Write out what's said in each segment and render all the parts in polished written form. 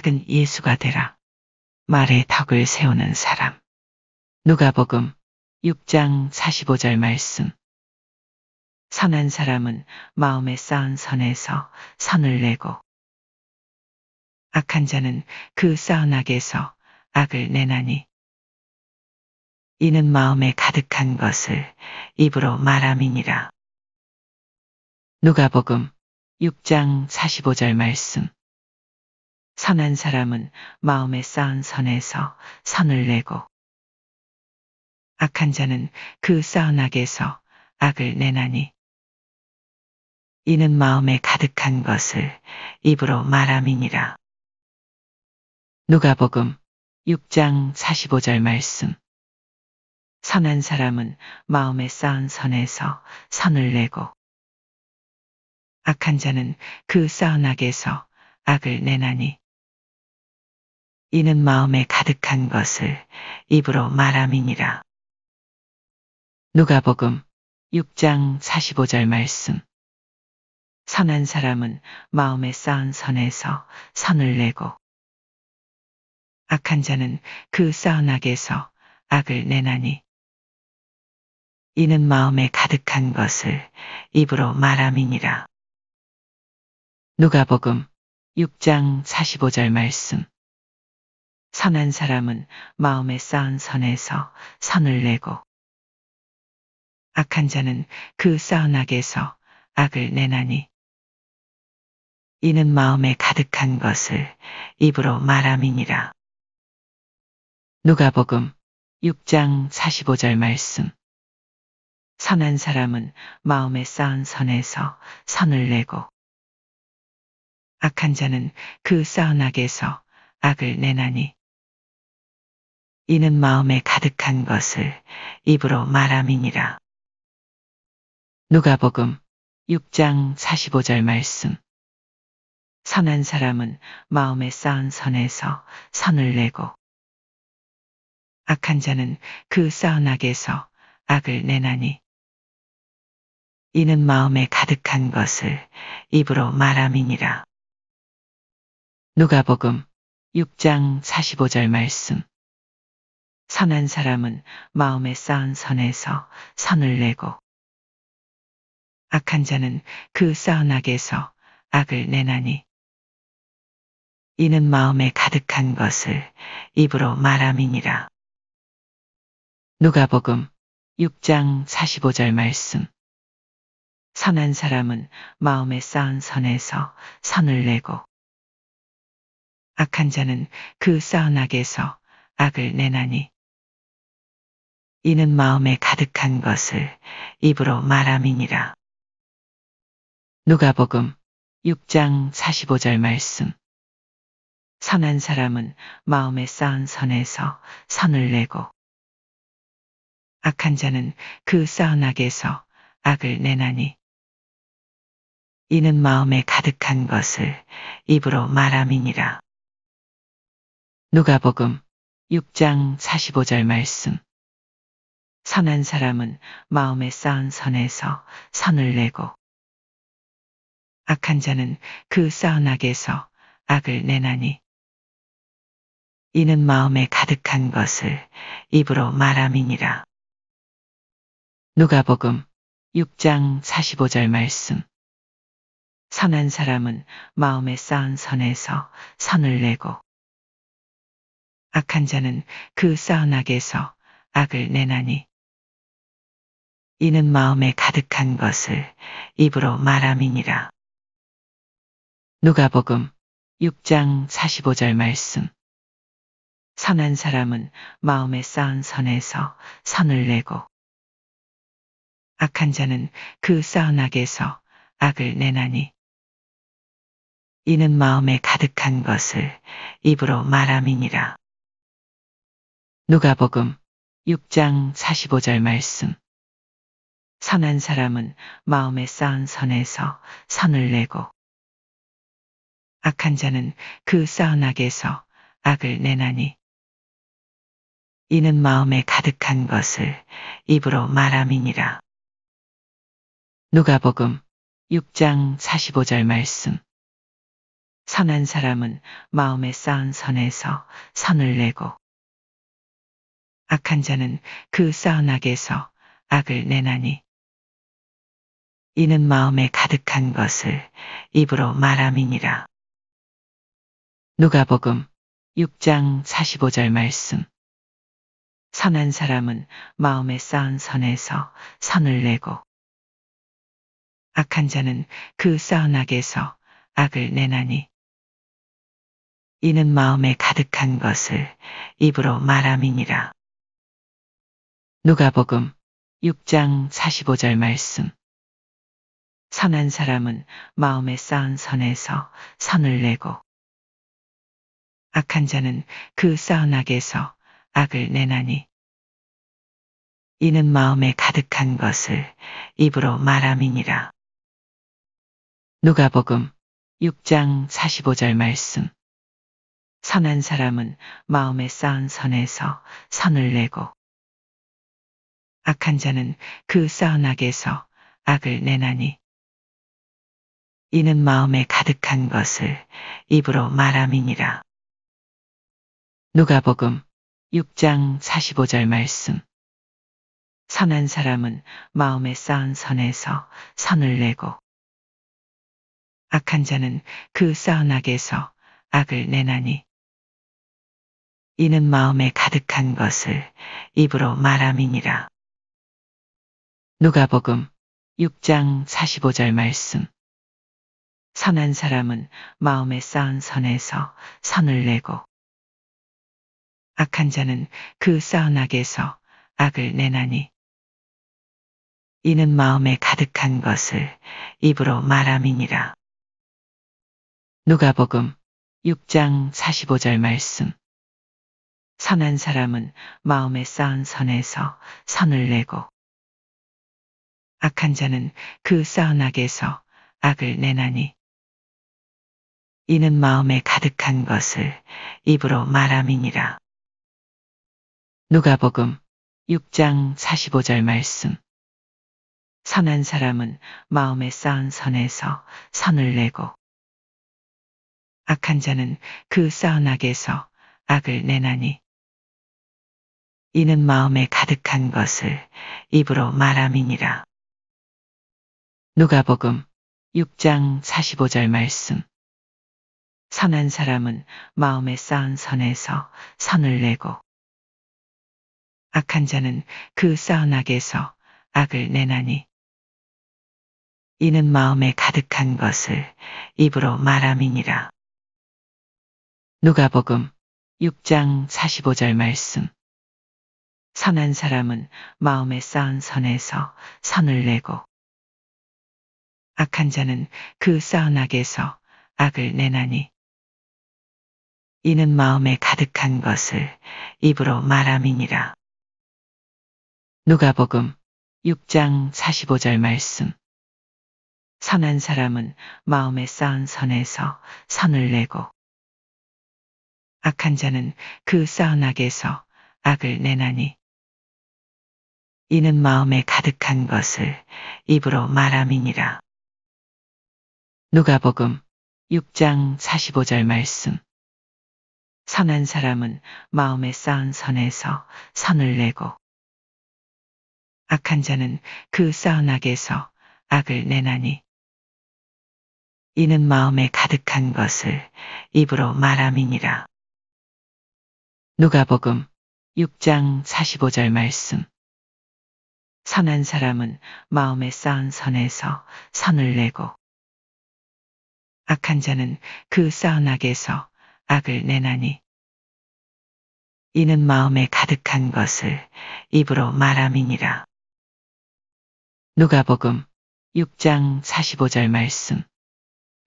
작은 예수가 되라. 말에 덕을 세우는 사람. 누가복음 6장 45절 말씀. 선한 사람은 마음에 쌓은 선에서 선을 내고 악한 자는 그 쌓은 악에서 악을 내나니 이는 마음에 가득한 것을 입으로 말함이니라. 누가복음 6장 45절 말씀. 선한 사람은 마음에 쌓은 선에서 선을 내고 악한 자는 그 쌓은 악에서 악을 내나니 이는 마음에 가득한 것을 입으로 말함이니라. 누가복음 6장 45절 말씀. 선한 사람은 마음에 쌓은 선에서 선을 내고 악한 자는 그 쌓은 악에서 악을 내나니 이는 마음에 가득한 것을 입으로 말함이니라. 누가복음 6장 45절 말씀. 선한 사람은 마음에 쌓은 선에서 선을 내고 악한 자는 그 쌓은 악에서 악을 내나니 이는 마음에 가득한 것을 입으로 말함이니라. 누가복음 6장 45절 말씀. 선한 사람은 마음에 쌓은 선에서 선을 내고 악한 자는 그 쌓은 악에서 악을 내나니 이는 마음에 가득한 것을 입으로 말함이니라. 누가복음 6장 45절 말씀. 선한 사람은 마음에 쌓은 선에서 선을 내고 악한 자는 그 쌓은 악에서 악을 내나니 이는 마음에 가득한 것을 입으로 말함이니라. 누가복음 6장 45절 말씀. 선한 사람은 마음에 쌓은 선에서 선을 내고 악한 자는 그 쌓은 악에서 악을 내나니 이는 마음에 가득한 것을 입으로 말함이니라. 누가복음 6장 45절 말씀. 선한 사람은 마음에 쌓은 선에서 선을 내고 악한 자는 그 쌓은 악에서 악을 내나니 이는 마음에 가득한 것을 입으로 말함이니라. 누가복음 6장 45절 말씀. 선한 사람은 마음에 쌓은 선에서 선을 내고 악한 자는 그 쌓은 악에서 악을 내나니 이는 마음에 가득한 것을 입으로 말함이니라. 누가복음 6장 45절 말씀. 선한 사람은 마음에 쌓은 선에서 선을 내고 악한 자는 그 쌓은 악에서 악을 내나니 이는 마음에 가득한 것을 입으로 말함이니라. 누가복음 6장 45절 말씀. 선한 사람은 마음에 쌓은 선에서 선을 내고 악한 자는 그 쌓은 악에서 악을 내나니 이는 마음에 가득한 것을 입으로 말함이니라. 누가복음 6장 45절 말씀. 선한 사람은 마음에 쌓은 선에서 선을 내고 악한 자는 그 쌓은 악에서 악을 내나니 이는 마음에 가득한 것을 입으로 말함이니라. 누가복음 6장 45절 말씀. 선한 사람은 마음에 쌓은 선에서 선을 내고 악한 자는 그 쌓은 악에서 악을 내나니 이는 마음에 가득한 것을 입으로 말함이니라. 누가복음 6장 45절 말씀. 선한 사람은 마음에 쌓은 선에서 선을 내고 악한 자는 그 쌓은 악에서 악을 내나니 이는 마음에 가득한 것을 입으로 말함이니라. 누가복음 6장 45절 말씀. 선한 사람은 마음에 쌓은 선에서 선을 내고 악한 자는 그 쌓은 악에서 악을 내나니 이는 마음에 가득한 것을 입으로 말함이니라. 누가복음 6장 45절 말씀. 선한 사람은 마음에 쌓은 선에서 선을 내고 악한 자는 그 쌓은 악에서 악을 내나니 이는 마음에 가득한 것을 입으로 말함이니라. 누가복음 6장 45절 말씀. 선한 사람은 마음에 쌓은 선에서 선을 내고 악한 자는 그 쌓은 악에서 악을 내나니 이는 마음에 가득한 것을 입으로 말함이니라. 누가복음 6장 45절 말씀. 선한 사람은 마음에 쌓은 선에서 선을 내고 악한 자는 그 쌓은 악에서 악을 내나니 이는 마음에 가득한 것을 입으로 말함이니라. 누가복음 6장 45절 말씀. 선한 사람은 마음에 쌓은 선에서 선을 내고 악한 자는 그 쌓은 악에서 악을 내나니 이는 마음에 가득한 것을 입으로 말함이니라. 누가복음 6장 45절 말씀. 선한 사람은 마음에 쌓은 선에서 선을 내고 악한 자는 그 쌓은 악에서 악을 내나니 이는 마음에 가득한 것을 입으로 말함이니라. 누가복음 6장 45절 말씀. 선한 사람은 마음에 쌓은 선에서 선을 내고 악한 자는 그 쌓은 악에서 악을 내나니 이는 마음에 가득한 것을 입으로 말함이니라. 누가복음 6장 45절 말씀. 선한 사람은 마음에 쌓은 선에서 선을 내고 악한 자는 그 쌓은 악에서 악을 내나니 이는 마음에 가득한 것을 입으로 말함이니라. 누가복음 6장 45절 말씀. 선한 사람은 마음에 쌓은 선에서 선을 내고 악한 자는 그 쌓은 악에서 악을 내나니 이는 마음에 가득한 것을 입으로 말함이니라. 누가복음 6장 45절 말씀. 선한 사람은 마음에 쌓은 선에서 선을 내고 악한 자는 그 쌓은 악에서 악을 내나니 이는 마음에 가득한 것을 입으로 말함이니라. 누가복음 6장 45절 말씀. 선한 사람은 마음에 쌓은 선에서 선을 내고 악한 자는 그 쌓은 악에서 악을 내나니 이는 마음에 가득한 것을 입으로 말함이니라. 누가복음 6장 45절 말씀. 선한 사람은 마음에 쌓은 선에서 선을 내고 악한 자는 그 쌓은 악에서 악을 내나니 이는 마음에 가득한 것을 입으로 말함이니라. 누가복음 6장 45절 말씀. 선한 사람은 마음에 쌓은 선에서 선을 내고 악한 자는 그 쌓은 악에서 악을 내나니 이는 마음에 가득한 것을 입으로 말함이니라. 누가복음 6장 45절 말씀.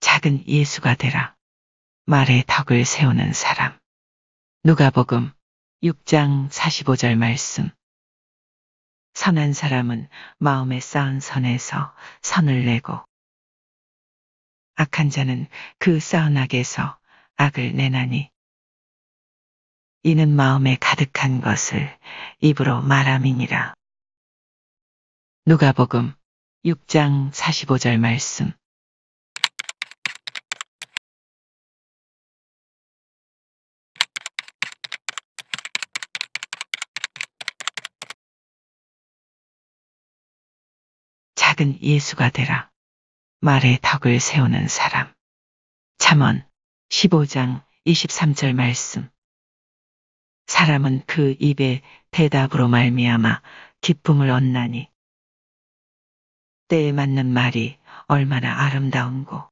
작은 예수가 되라. 말에 덕을 세우는 사람. 누가복음 6장 45절 말씀. 선한 사람은 마음에 쌓은 선에서 선을 내고 악한 자는 그 쌓은 악에서 악을 내나니 이는 마음에 가득한 것을 입으로 말함이니라. 누가복음 6장 45절 말씀. 작은 예수가 되라. 말에 덕을 세우는 사람. 잠언 15장 23절 말씀. 사람은 그 입의 대답으로 말미암아 기쁨을 얻나니. 때에 맞는 말이 얼마나 아름다운고.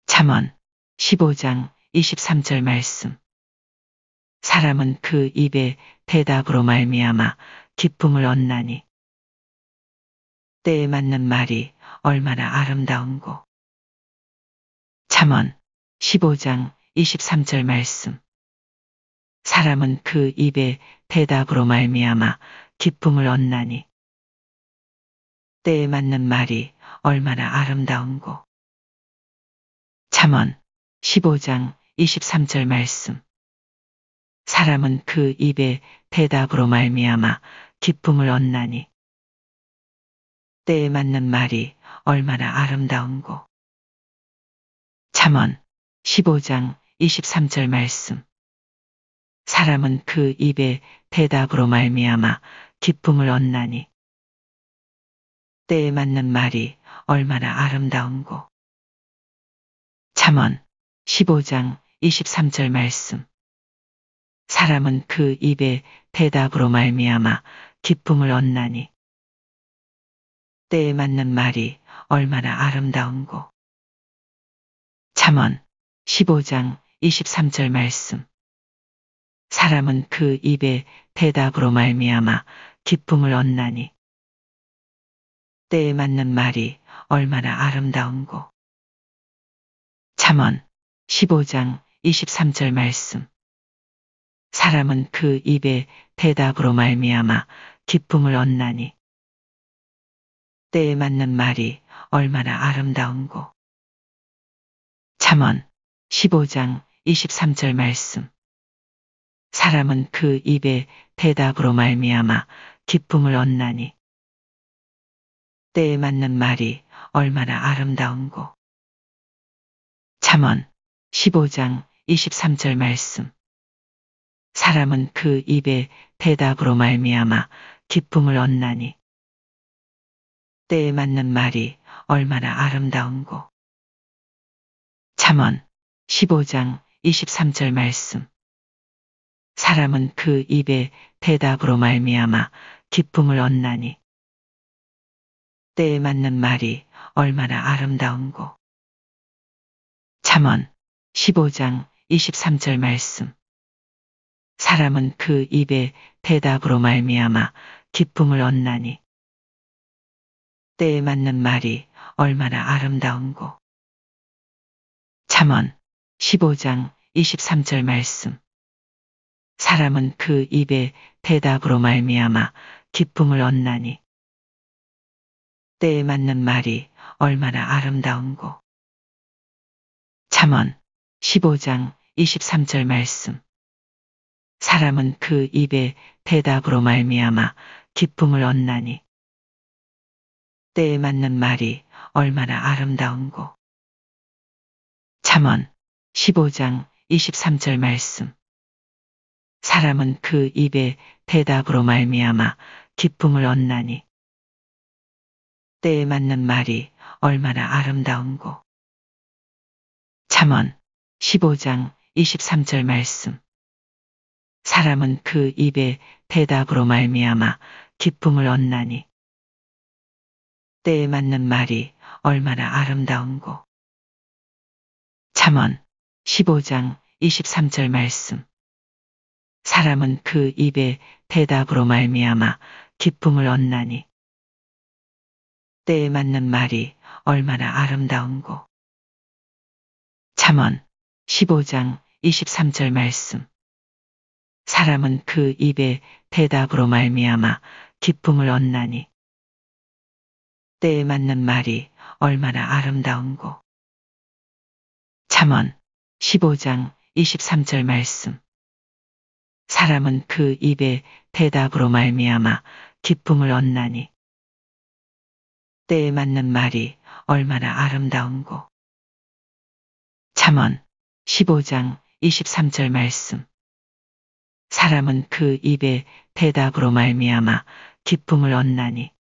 잠언 15장 23절 말씀. 사람은 그 입의 대답으로 말미암아 기쁨을 얻나니. 때에 맞는 말이 얼마나 아름다운고. 잠언 15장 23절 말씀. 사람은 그 입의 대답으로 말미암아 기쁨을 얻나니. 때에 맞는 말이 얼마나 아름다운고. 잠언 15장 23절 말씀. 사람은 그 입의 대답으로 말미암아 기쁨을 얻나니. 때에 맞는 말이 얼마나 아름다운고. 잠언 15장 23절 말씀. 사람은 그 입의 대답으로 말미암아 기쁨을 얻나니. 때에 맞는 말이 얼마나 아름다운고. 잠언 15장 23절 말씀. 사람은 그 입의 대답으로 말미암아 기쁨을 얻나니. 때에 맞는 말이 얼마나 아름다운고. 잠언 15장 23절 말씀. 사람은 그 입의 대답으로 말미암아 기쁨을 얻나니. 때에 맞는 말이 얼마나 아름다운고. 잠언 15장 23절 말씀. 사람은 그 입의 대답으로 말미암아 기쁨을 얻나니. 때에 맞는 말이 얼마나 아름다운고. 잠언 15장 23절 말씀. 사람은 그 입의 대답으로 말미암아 기쁨을 얻나니. 때에 맞는 말이 얼마나 아름다운고. 잠언 15장 23절 말씀. 사람은 그 입의 대답으로 말미암아 기쁨을 얻나니. 때에 맞는 말이 얼마나 아름다운고. 잠언 15장 23절 말씀. 사람은 그 입의 대답으로 말미암아 기쁨을 얻나니. 때에 맞는 말이 얼마나 아름다운고. 잠언 15장 23절 말씀. 사람은 그 입의 대답으로 말미암아 기쁨을 얻나니. 때에 맞는 말이 얼마나 아름다운고. 잠언 15장 23절 말씀. 사람은 그 입의 대답으로 말미암아 기쁨을 얻나니. 때에 맞는 말이 얼마나 아름다운고. 잠언 15장 23절 말씀. 사람은 그 입의 대답으로 말미암아 기쁨을 얻나니. 때에 맞는 말이 얼마나 아름다운고. 잠언 15장 23절 말씀. 사람은 그 입의 대답으로 말미암아 기쁨을 얻나니. 때에 맞는 말이 얼마나 아름다운고. 잠언 15장 23절 말씀. 사람은 그 입의 대답으로 말미암아 기쁨을 얻나니. 때에 맞는 말이 얼마나 아름다운고. 잠언 15장 23절 말씀. 사람은 그 입의 대답으로 말미암아 기쁨을 얻나니. 때에 맞는 말이 얼마나 아름다운고. 잠언 15장 23절 말씀. 사람은 그 입의 대답으로 말미암아 기쁨을 얻나니. 때에 맞는 말이 얼마나 아름다운고. 잠언 15장 23절 말씀. 사람은 그 입의 대답으로 말미암아 기쁨을 얻나니. 때에 맞는 말이 얼마나 아름다운고. 잠언 15장 23절 말씀. 사람은 그 입의 대답으로 말미암아 기쁨을 얻나니.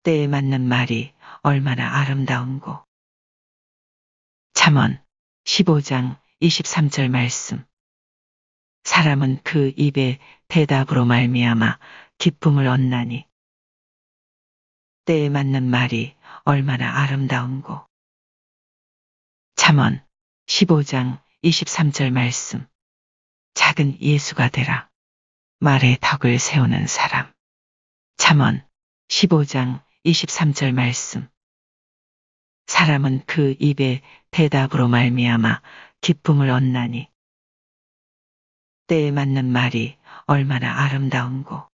때에 맞는 말이 얼마나 아름다운고. 잠언 15장 23절 말씀. 사람은 그 입의 대답으로 말미암아 기쁨을 얻나니. 때에 맞는 말이 얼마나 아름다운고. 잠언 15장 23절 말씀. 작은 예수가 되라. 말에 덕을 세우는 사람. 잠언 15장 23절 말씀. 사람은 그 입의 대답으로 말미암아 기쁨을 얻나니. 때에 맞는 말이 얼마나 아름다운고.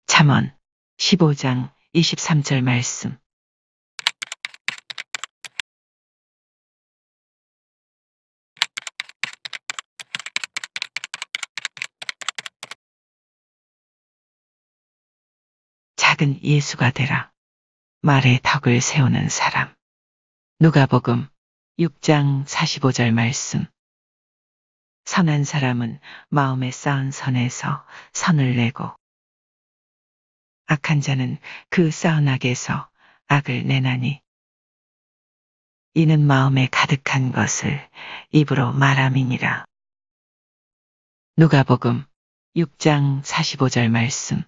잠언 15장 23절 말씀. 작은 예수가 되라. 말에 덕을 세우는 사람. 누가복음 6장 45절 말씀. 선한 사람은 마음에 쌓은 선에서 선을 내고 악한 자는 그 쌓은 악에서 악을 내나니. 이는 마음에 가득한 것을 입으로 말함이니라. 누가복음 6장 45절 말씀.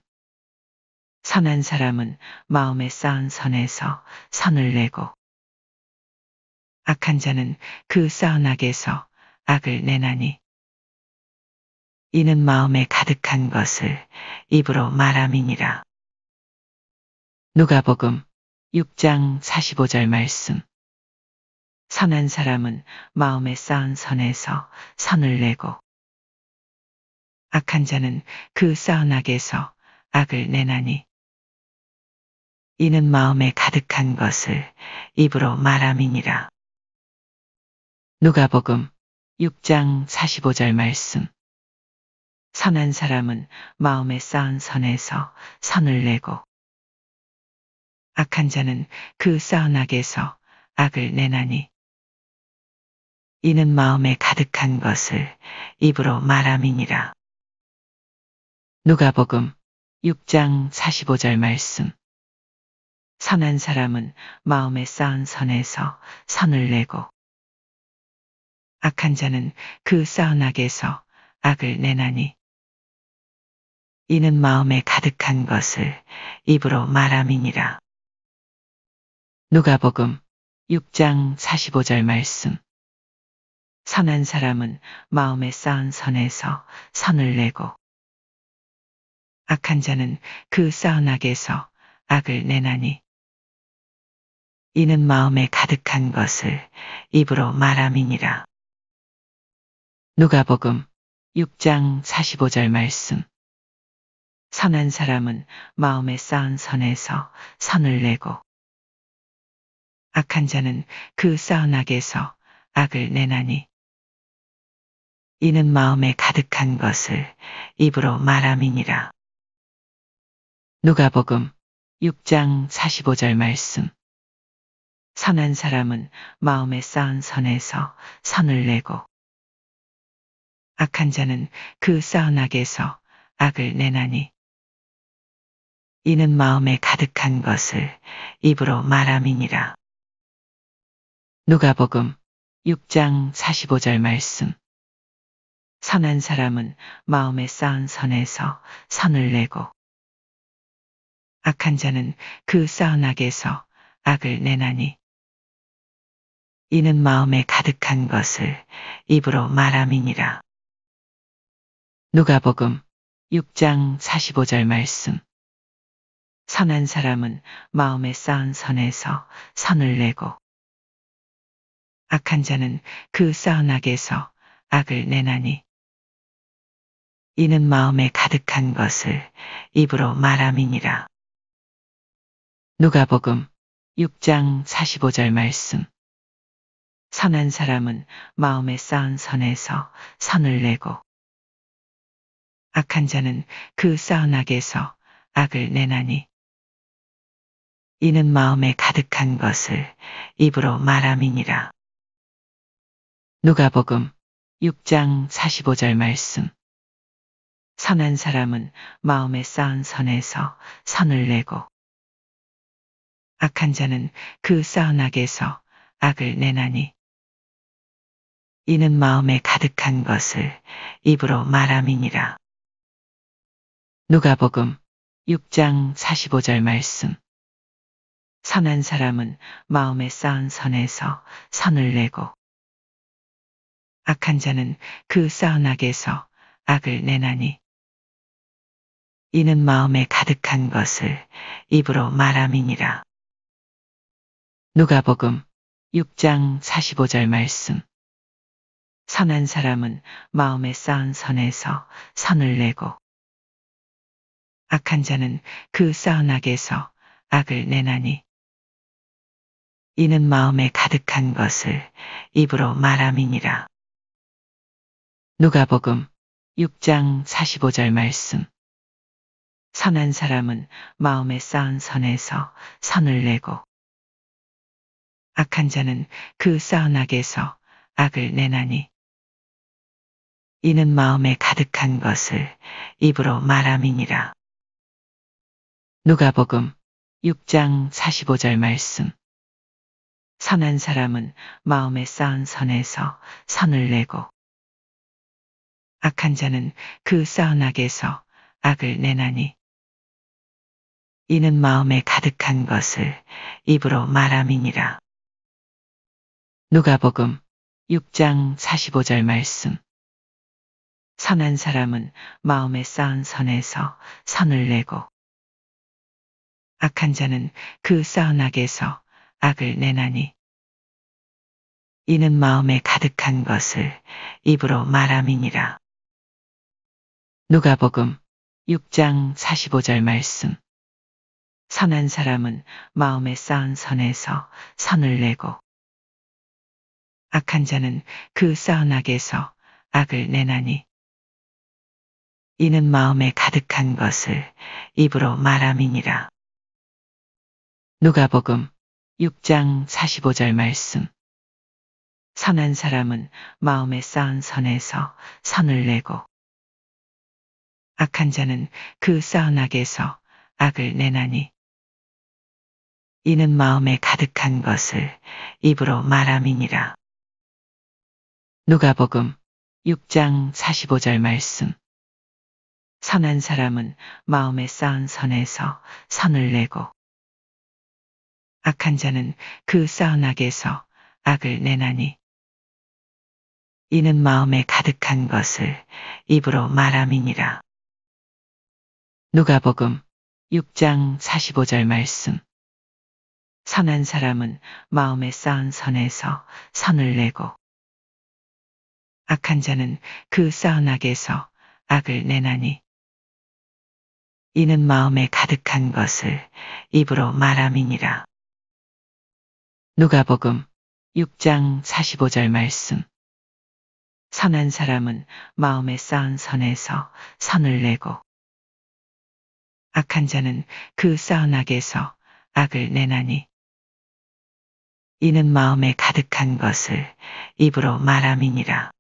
선한 사람은 마음에 쌓은 선에서 선을 내고 악한 자는 그 쌓은 악에서 악을 내나니. 이는 마음에 가득한 것을 입으로 말함이니라. 누가복음 6장 45절 말씀. 선한 사람은 마음에 쌓은 선에서 선을 내고 악한 자는 그 쌓은 악에서 악을 내나니. 이는 마음에 가득한 것을 입으로 말함이니라. 누가복음 6장 45절 말씀. 선한 사람은 마음에 쌓은 선에서 선을 내고 악한 자는 그 쌓은 악에서 악을 내나니. 이는 마음에 가득한 것을 입으로 말함이니라. 누가복음 6장 45절 말씀. 선한 사람은 마음에 쌓은 선에서 선을 내고 악한 자는 그 쌓은 악에서 악을 내나니. 이는 마음에 가득한 것을 입으로 말함이니라. 누가복음 6장 45절 말씀. 선한 사람은 마음에 쌓은 선에서 선을 내고 악한 자는 그 쌓은 악에서 악을 내나니. 이는 마음에 가득한 것을 입으로 말함이니라. 누가복음 6장 45절 말씀. 선한 사람은 마음에 쌓은 선에서 선을 내고 악한 자는 그 쌓은 악에서 악을 내나니. 이는 마음에 가득한 것을 입으로 말함이니라. 누가복음 6장 45절 말씀. 선한 사람은 마음에 쌓은 선에서 선을 내고 악한 자는 그 쌓은 악에서 악을 내나니. 이는 마음에 가득한 것을 입으로 말함이니라. 누가복음 6장 45절 말씀. 선한 사람은 마음에 쌓은 선에서 선을 내고 악한 자는 그 쌓은 악에서 악을 내나니. 이는 마음에 가득한 것을 입으로 말함이니라. 누가복음 6장 45절 말씀. 선한 사람은 마음에 쌓은 선에서 선을 내고 악한 자는 그 쌓은 악에서 악을 내나니. 이는 마음에 가득한 것을 입으로 말함이니라. 누가복음 6장 45절 말씀. 선한 사람은 마음에 쌓은 선에서 선을 내고 악한 자는 그 쌓은 악에서 악을 내나니. 이는 마음에 가득한 것을 입으로 말함이니라. 누가복음 6장 45절 말씀. 선한 사람은 마음에 쌓은 선에서 선을 내고 악한 자는 그 싸운 악에서 악을 내나니 이는 마음에 가득한 것을 입으로 말함이니라. 누가복음 6장 45절 말씀. 선한 사람은 마음에 쌓은 선에서 선을 내고 악한 자는 그 쌓은 악에서 악을 내나니 이는 마음에 가득한 것을 입으로 말함이니라. 누가복음 6장 45절 말씀. 선한 사람은 마음에 쌓은 선에서 선을 내고 악한 자는 그 쌓은 악에서 악을 내나니 이는 마음에 가득한 것을 입으로 말함이니라. 누가복음 6장 45절 말씀. 선한 사람은 마음에 쌓은 선에서 선을 내고 악한 자는 그 쌓은 악에서 악을 내나니 이는 마음에 가득한 것을 입으로 말함이니라. 누가복음 6장 45절 말씀. 선한 사람은 마음에 쌓은 선에서 선을 내고 악한 자는 그 쌓은 악에서 악을 내나니 이는 마음에 가득한 것을 입으로 말함이니라. 누가복음 6장 45절 말씀. 선한 사람은 마음에 쌓은 선에서 선을 내고 악한 자는 그 쌓은 악에서 악을 내나니 이는 마음에 가득한 것을 입으로 말함이니라. 누가복음 6장 45절 말씀. 선한 사람은 마음에 쌓은 선에서 선을 내고 악한 자는 그 쌓은 악에서 악을 내나니 이는 마음에 가득한 것을 입으로 말함이니라. 누가복음 6장 45절 말씀. 선한 사람은 마음에 쌓은 선에서 선을 내고 악한 자는 그 쌓은 악에서 악을 내나니 이는 마음에 가득한 것을 입으로 말함이니라. 누가복음 6장 45절 말씀. 선한 사람은 마음에 쌓은 선에서 선을 내고 악한 자는 그 쌓은 악에서 악을 내나니 이는 마음에 가득한 것을 입으로 말함이니라. 누가복음 6장 45절 말씀. 선한 사람은 마음에 쌓은 선에서 선을 내고 악한 자는 그 쌓은 악에서 악을 내나니 이는 마음에 가득한 것을 입으로 말함이니라. 누가복음 6장 45절 말씀. 선한 사람은 마음에 쌓은 선에서 선을 내고 악한 자는 그 쌓은 악에서 악을 내나니 이는 마음에 가득한 것을 입으로 말함이니라.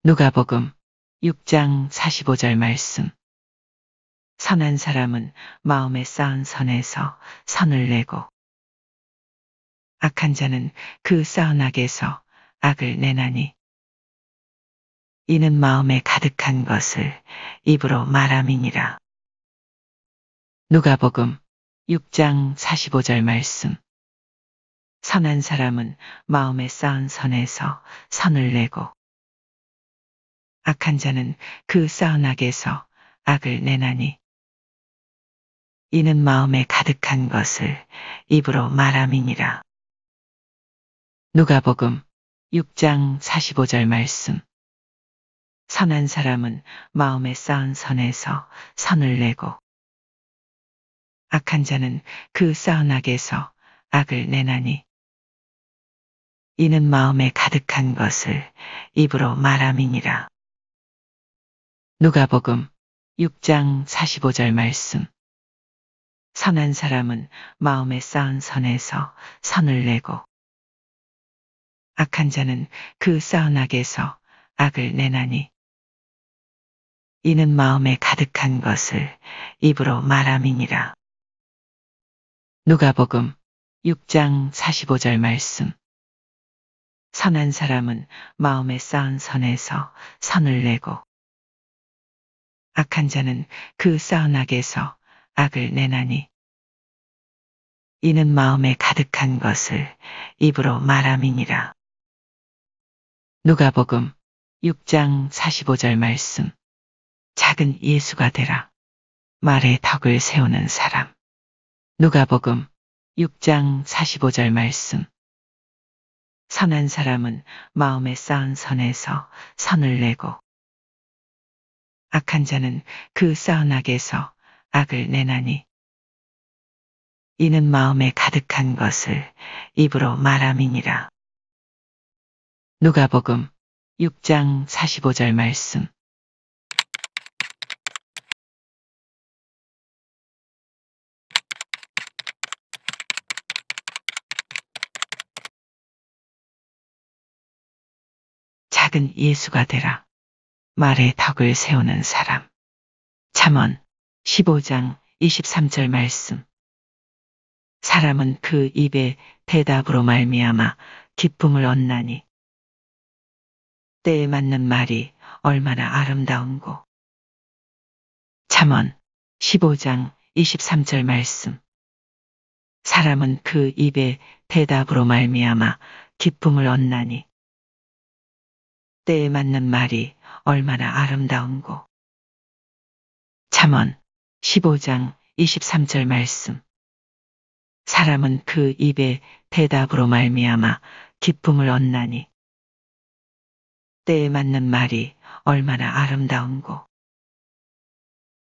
누가복음 6장 45절 말씀. 선한 사람은 마음에 쌓은 선에서 선을 내고 악한 자는 그 쌓은 악에서 악을 내나니 이는 마음에 가득한 것을 입으로 말함이니라. 누가복음 6장 45절 말씀. 선한 사람은 마음에 쌓은 선에서 선을 내고 악한 자는 그 쌓은 악에서 악을 내나니 이는 마음에 가득한 것을 입으로 말함이니라. 누가복음 6장 45절 말씀. 선한 사람은 마음에 쌓은 선에서 선을 내고 악한 자는 그 쌓은 악에서 악을 내나니 이는 마음에 가득한 것을 입으로 말함이니라. 누가복음 6장 45절 말씀. 선한 사람은 마음에 쌓은 선에서 선을 내고 악한 자는 그 쌓은 악에서 악을 내나니 이는 마음에 가득한 것을 입으로 말함이니라. 누가복음 6장 45절 말씀. 선한 사람은 마음에 쌓은 선에서 선을 내고 악한 자는 그 쌓은 악에서 악을 내나니 이는 마음에 가득한 것을 입으로 말함이니라. 누가복음 6장 45절 말씀. 작은 예수가 되라. 말에 덕을 세우는 사람. 누가복음 6장 45절 말씀. 선한 사람은 마음에 쌓은 선에서 선을 내고 악한 자는 그 쌓은 악에서 악을 내나니 이는 마음에 가득한 것을 입으로 말함이니라. 누가복음 6장 45절 말씀. 작은 예수가 되라. 말에 덕을 세우는 사람. 잠언 15장 23절 말씀. 사람은 그 입의 대답으로 말미암아 기쁨을 얻나니 때에 맞는 말이 얼마나 아름다운고. 잠언 15장 23절 말씀. 사람은 그 입의 대답으로 말미암아 기쁨을 얻나니 때에 맞는 말이 얼마나 아름다운고. 잠언 15장 23절 말씀. 사람은 그 입의 대답으로 말미암아 기쁨을 얻나니 때에 맞는 말이 얼마나 아름다운고.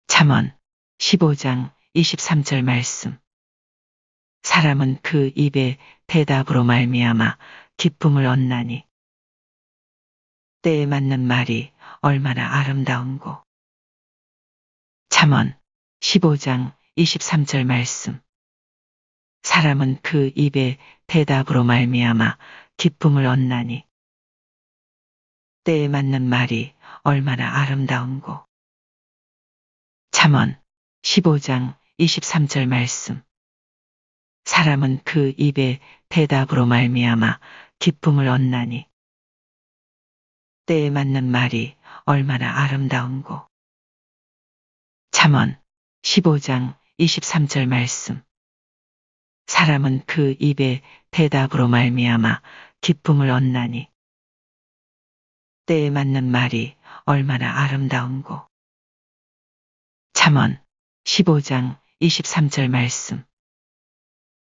잠언 15장 23절 말씀. 사람은 그 입의 대답으로 말미암아 기쁨을 얻나니 때에 맞는 말이 얼마나 아름다운고. 잠언 15장 23절 말씀. 사람은 그 입의 대답으로 말미암아 기쁨을 얻나니 때에 맞는 말이 얼마나 아름다운고. 잠언 15장 23절 말씀. 사람은 그 입의 대답으로 말미암아 기쁨을 얻나니 때에 맞는 말이 얼마나 아름다운고. 잠언 15장 23절 말씀. 사람은 그 입의 대답으로 말미암아 기쁨을 얻나니 때에 맞는 말이 얼마나 아름다운고. 잠언 15장 23절 말씀.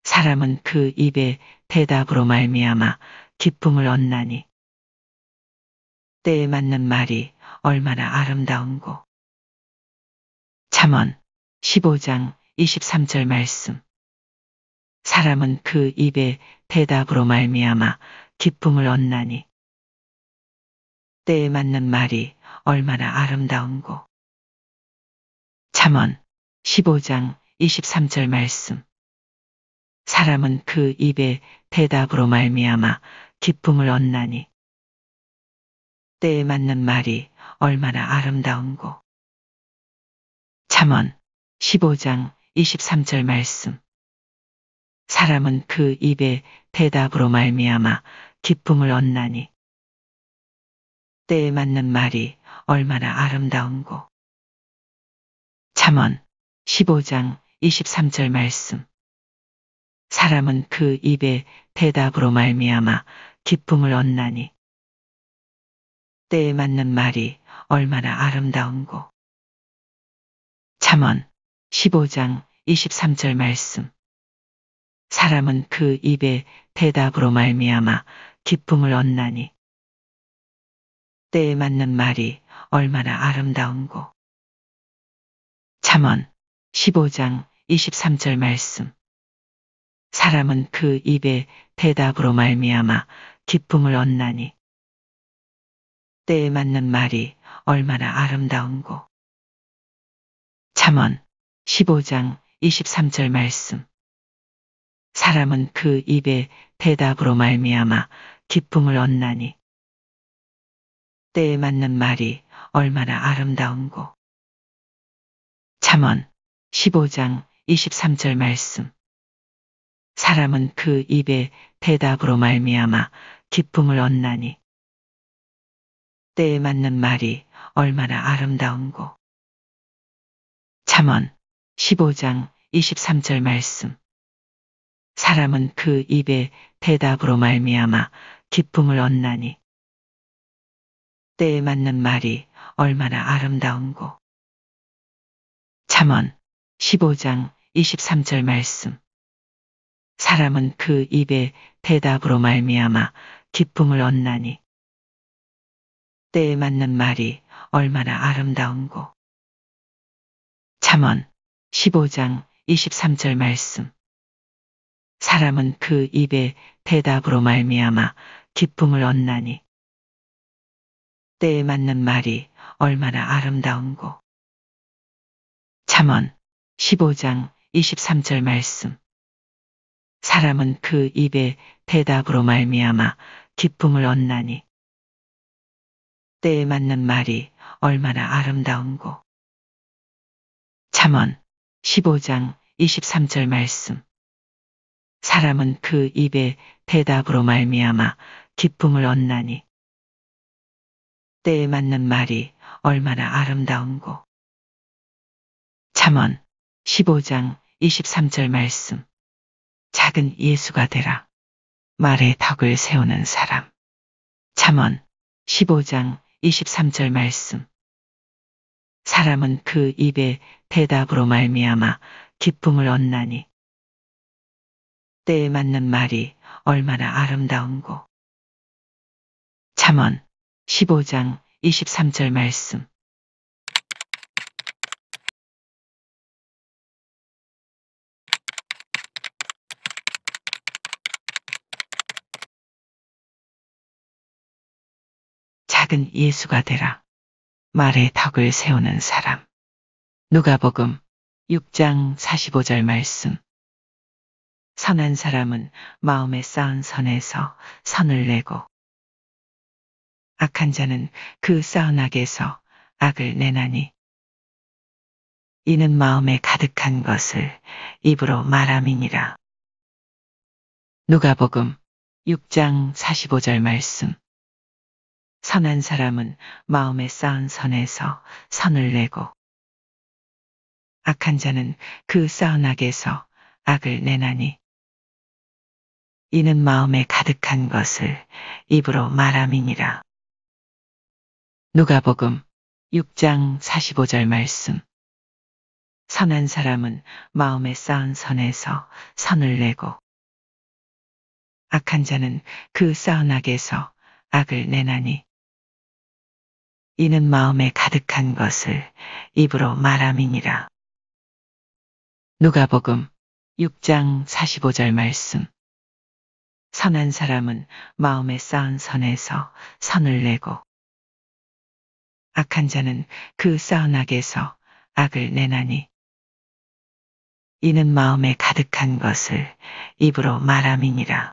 사람은 그 입의 대답으로 말미암아 기쁨을 얻나니 때에 맞는 말이 얼마나 아름다운고. 잠언 15장 23절 말씀. 사람은 그 입의 대답으로 말미암아 기쁨을 얻나니 때에 맞는 말이 얼마나 아름다운고. 잠언 15장 23절 말씀. 사람은 그 입의 대답으로 말미암아 기쁨을 얻나니 때에 맞는 말이 얼마나 아름다운고. 잠언 15장 23절 말씀. 사람은 그 입의 대답으로 말미암아 기쁨을 얻나니 때에 맞는 말이 얼마나 아름다운고. 잠언 15장 23절 말씀. 사람은 그 입의 대답으로 말미암아 기쁨을 얻나니 때에 맞는 말이 얼마나 아름다운고. 잠언 15장 23절 말씀. 사람은 그 입의 대답으로 말미암아 기쁨을 얻나니 때에 맞는 말이 얼마나 아름다운고. 잠언 15장 23절 말씀. 사람은 그 입의 대답으로 말미암아 기쁨을 얻나니 때에 맞는 말이 얼마나 아름다운고. 잠언 15장 23절 말씀. 사람은 그 입의 대답으로 말미암아 기쁨을 얻나니 때에 맞는 말이 얼마나 아름다운고. 잠언 15장 23절 말씀. 사람은 그 입의 대답으로 말미암아 기쁨을 얻나니 때에 맞는 말이 얼마나 아름다운고. 잠언 15장 23절 말씀. 사람은 그 입의 대답으로 말미암아 기쁨을 얻나니 때에 맞는 말이 얼마나 아름다운고. 잠언 15장 23절 말씀. 사람은 그 입의 대답으로 말미암아 기쁨을 얻나니 때에 맞는 말이 얼마나 아름다운고. 잠언 15장 23절 말씀. 사람은 그 입의 대답으로 말미암아 기쁨을 얻나니 때에 맞는 말이 얼마나 아름다운고. 잠언 15장 23절 말씀. 사람은 그 입의 대답으로 말미암아 기쁨을 얻나니 때에 맞는 말이 얼마나 아름다운고. 잠언 15장 23절 말씀. 사람은 그 입의 대답으로 말미암아 기쁨을 얻나니 때에 맞는 말이 얼마나 아름다운고. 잠언 15장 23절 말씀. 작은 예수가 되라. 말에 덕을 세우는 사람. 잠언 15장 23절 말씀. 사람은 그 입의 대답으로 말미암아 기쁨을 얻나니 때에 맞는 말이 얼마나 아름다운고. 잠언 15장 23절 말씀. 작은 예수가 되라. 말에 덕을 세우는 사람. 누가복음 6장 45절 말씀. 선한 사람은 마음에 쌓은 선에서 선을 내고 악한 자는 그 쌓은 악에서 악을 내나니 이는 마음에 가득한 것을 입으로 말함이니라. 누가복음 6장 45절 말씀. 선한 사람은 마음에 쌓은 선에서 선을 내고 악한 자는 그 쌓은 악에서 악을 내나니 이는 마음에 가득한 것을 입으로 말함이니라. 누가복음 6장 45절 말씀. 선한 사람은 마음에 쌓은 선에서 선을 내고 악한 자는 그 쌓은 악에서 악을 내나니 이는 마음에 가득한 것을 입으로 말함이니라. 누가복음 6장 45절 말씀. 선한 사람은 마음에 쌓은 선에서 선을 내고 악한 자는 그 쌓은 악에서 악을 내나니 이는 마음에 가득한 것을 입으로 말함이니라.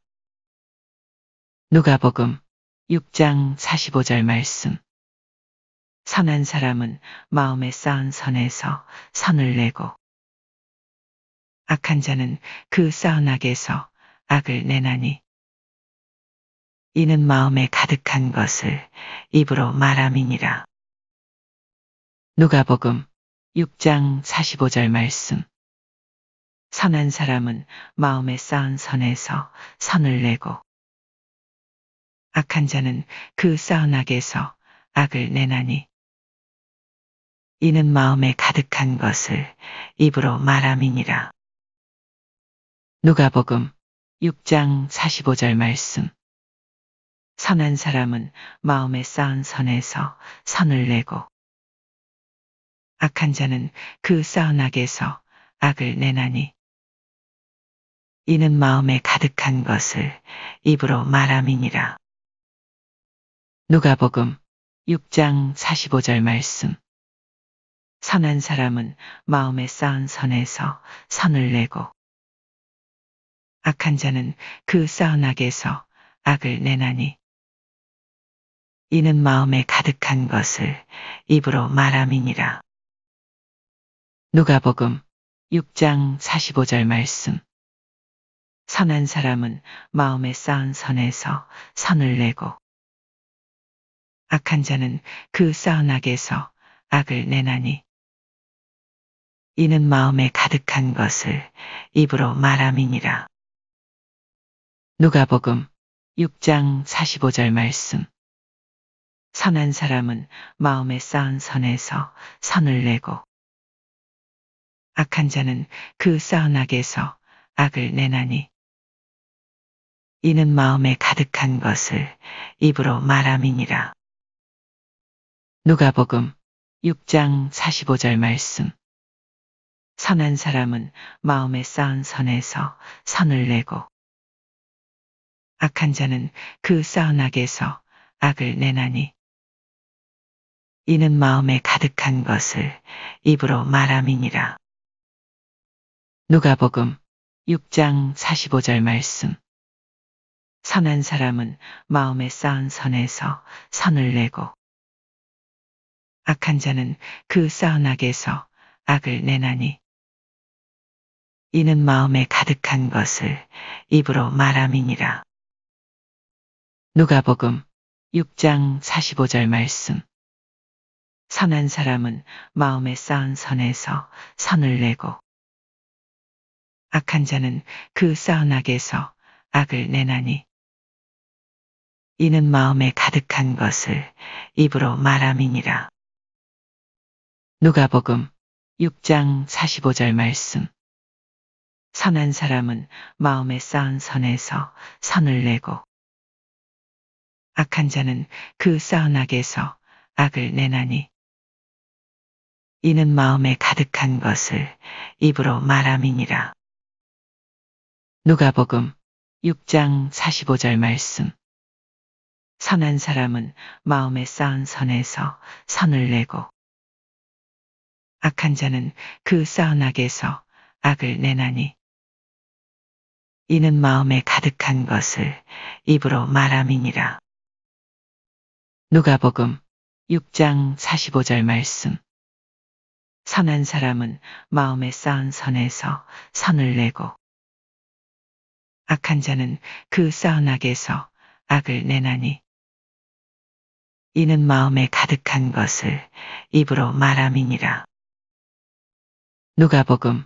누가복음 6장 45절 말씀. 선한 사람은 마음에 쌓은 선에서 선을 내고 악한 자는 그 쌓은 악에서 악을 내나니 이는 마음에 가득한 것을 입으로 말함이니라. 누가복음 6장 45절 말씀. 선한 사람은 마음에 쌓은 선에서 선을 내고 악한 자는 그 쌓은 악에서 악을 내나니 이는 마음에 가득한 것을 입으로 말함이니라. 누가복음 6장 45절 말씀. 선한 사람은 마음에 쌓은 선에서 선을 내고 악한 자는 그 쌓은 악에서 악을 내나니 이는 마음에 가득한 것을 입으로 말함이니라. 누가복음 6장 45절 말씀. 선한 사람은 마음에 쌓은 선에서 선을 내고 악한 자는 그 쌓은 악에서 악을 내나니 이는 마음에 가득한 것을 입으로 말함이니라. 누가복음 6장 45절 말씀. 선한 사람은 마음에 쌓은 선에서 선을 내고 악한 자는 그 쌓은 악에서 악을 내나니 이는 마음에 가득한 것을 입으로 말함이니라. 누가복음 6장 45절 말씀. 선한 사람은 마음에 쌓은 선에서 선을 내고 악한 자는 그 쌓은 악에서 악을 내나니 이는 마음에 가득한 것을 입으로 말함이니라. 누가복음 6장 45절 말씀. 선한 사람은 마음에 쌓은 선에서 선을 내고 악한 자는 그 쌓은 악에서 악을 내나니 이는 마음에 가득한 것을 입으로 말함이니라. 누가복음 6장 45절 말씀. 선한 사람은 마음에 쌓은 선에서 선을 내고 악한 자는 그 쌓은 악에서 악을 내나니 이는 마음에 가득한 것을 입으로 말함이니라. 누가복음 6장 45절 말씀. 선한 사람은 마음에 쌓은 선에서 선을 내고 악한 자는 그 쌓은 악에서 악을 내나니 이는 마음에 가득한 것을 입으로 말함이니라. 누가복음 6장 45절 말씀. 선한 사람은 마음에 쌓은 선에서 선을 내고 악한 자는 그 쌓은 악에서 악을 내나니 이는 마음에 가득한 것을 입으로 말함이니라. 누가복음 6장 45절 말씀. 선한 사람은 마음에 쌓은 선에서 선을 내고 악한 자는 그 쌓은 악에서 악을 내나니 이는 마음에 가득한 것을 입으로 말함이니라. 누가복음 6장 45절 말씀. 선한 사람은 마음에 쌓은 선에서 선을 내고 악한 자는 그 쌓은 악에서 악을 내나니 이는 마음에 가득한 것을 입으로 말함이니라. 누가복음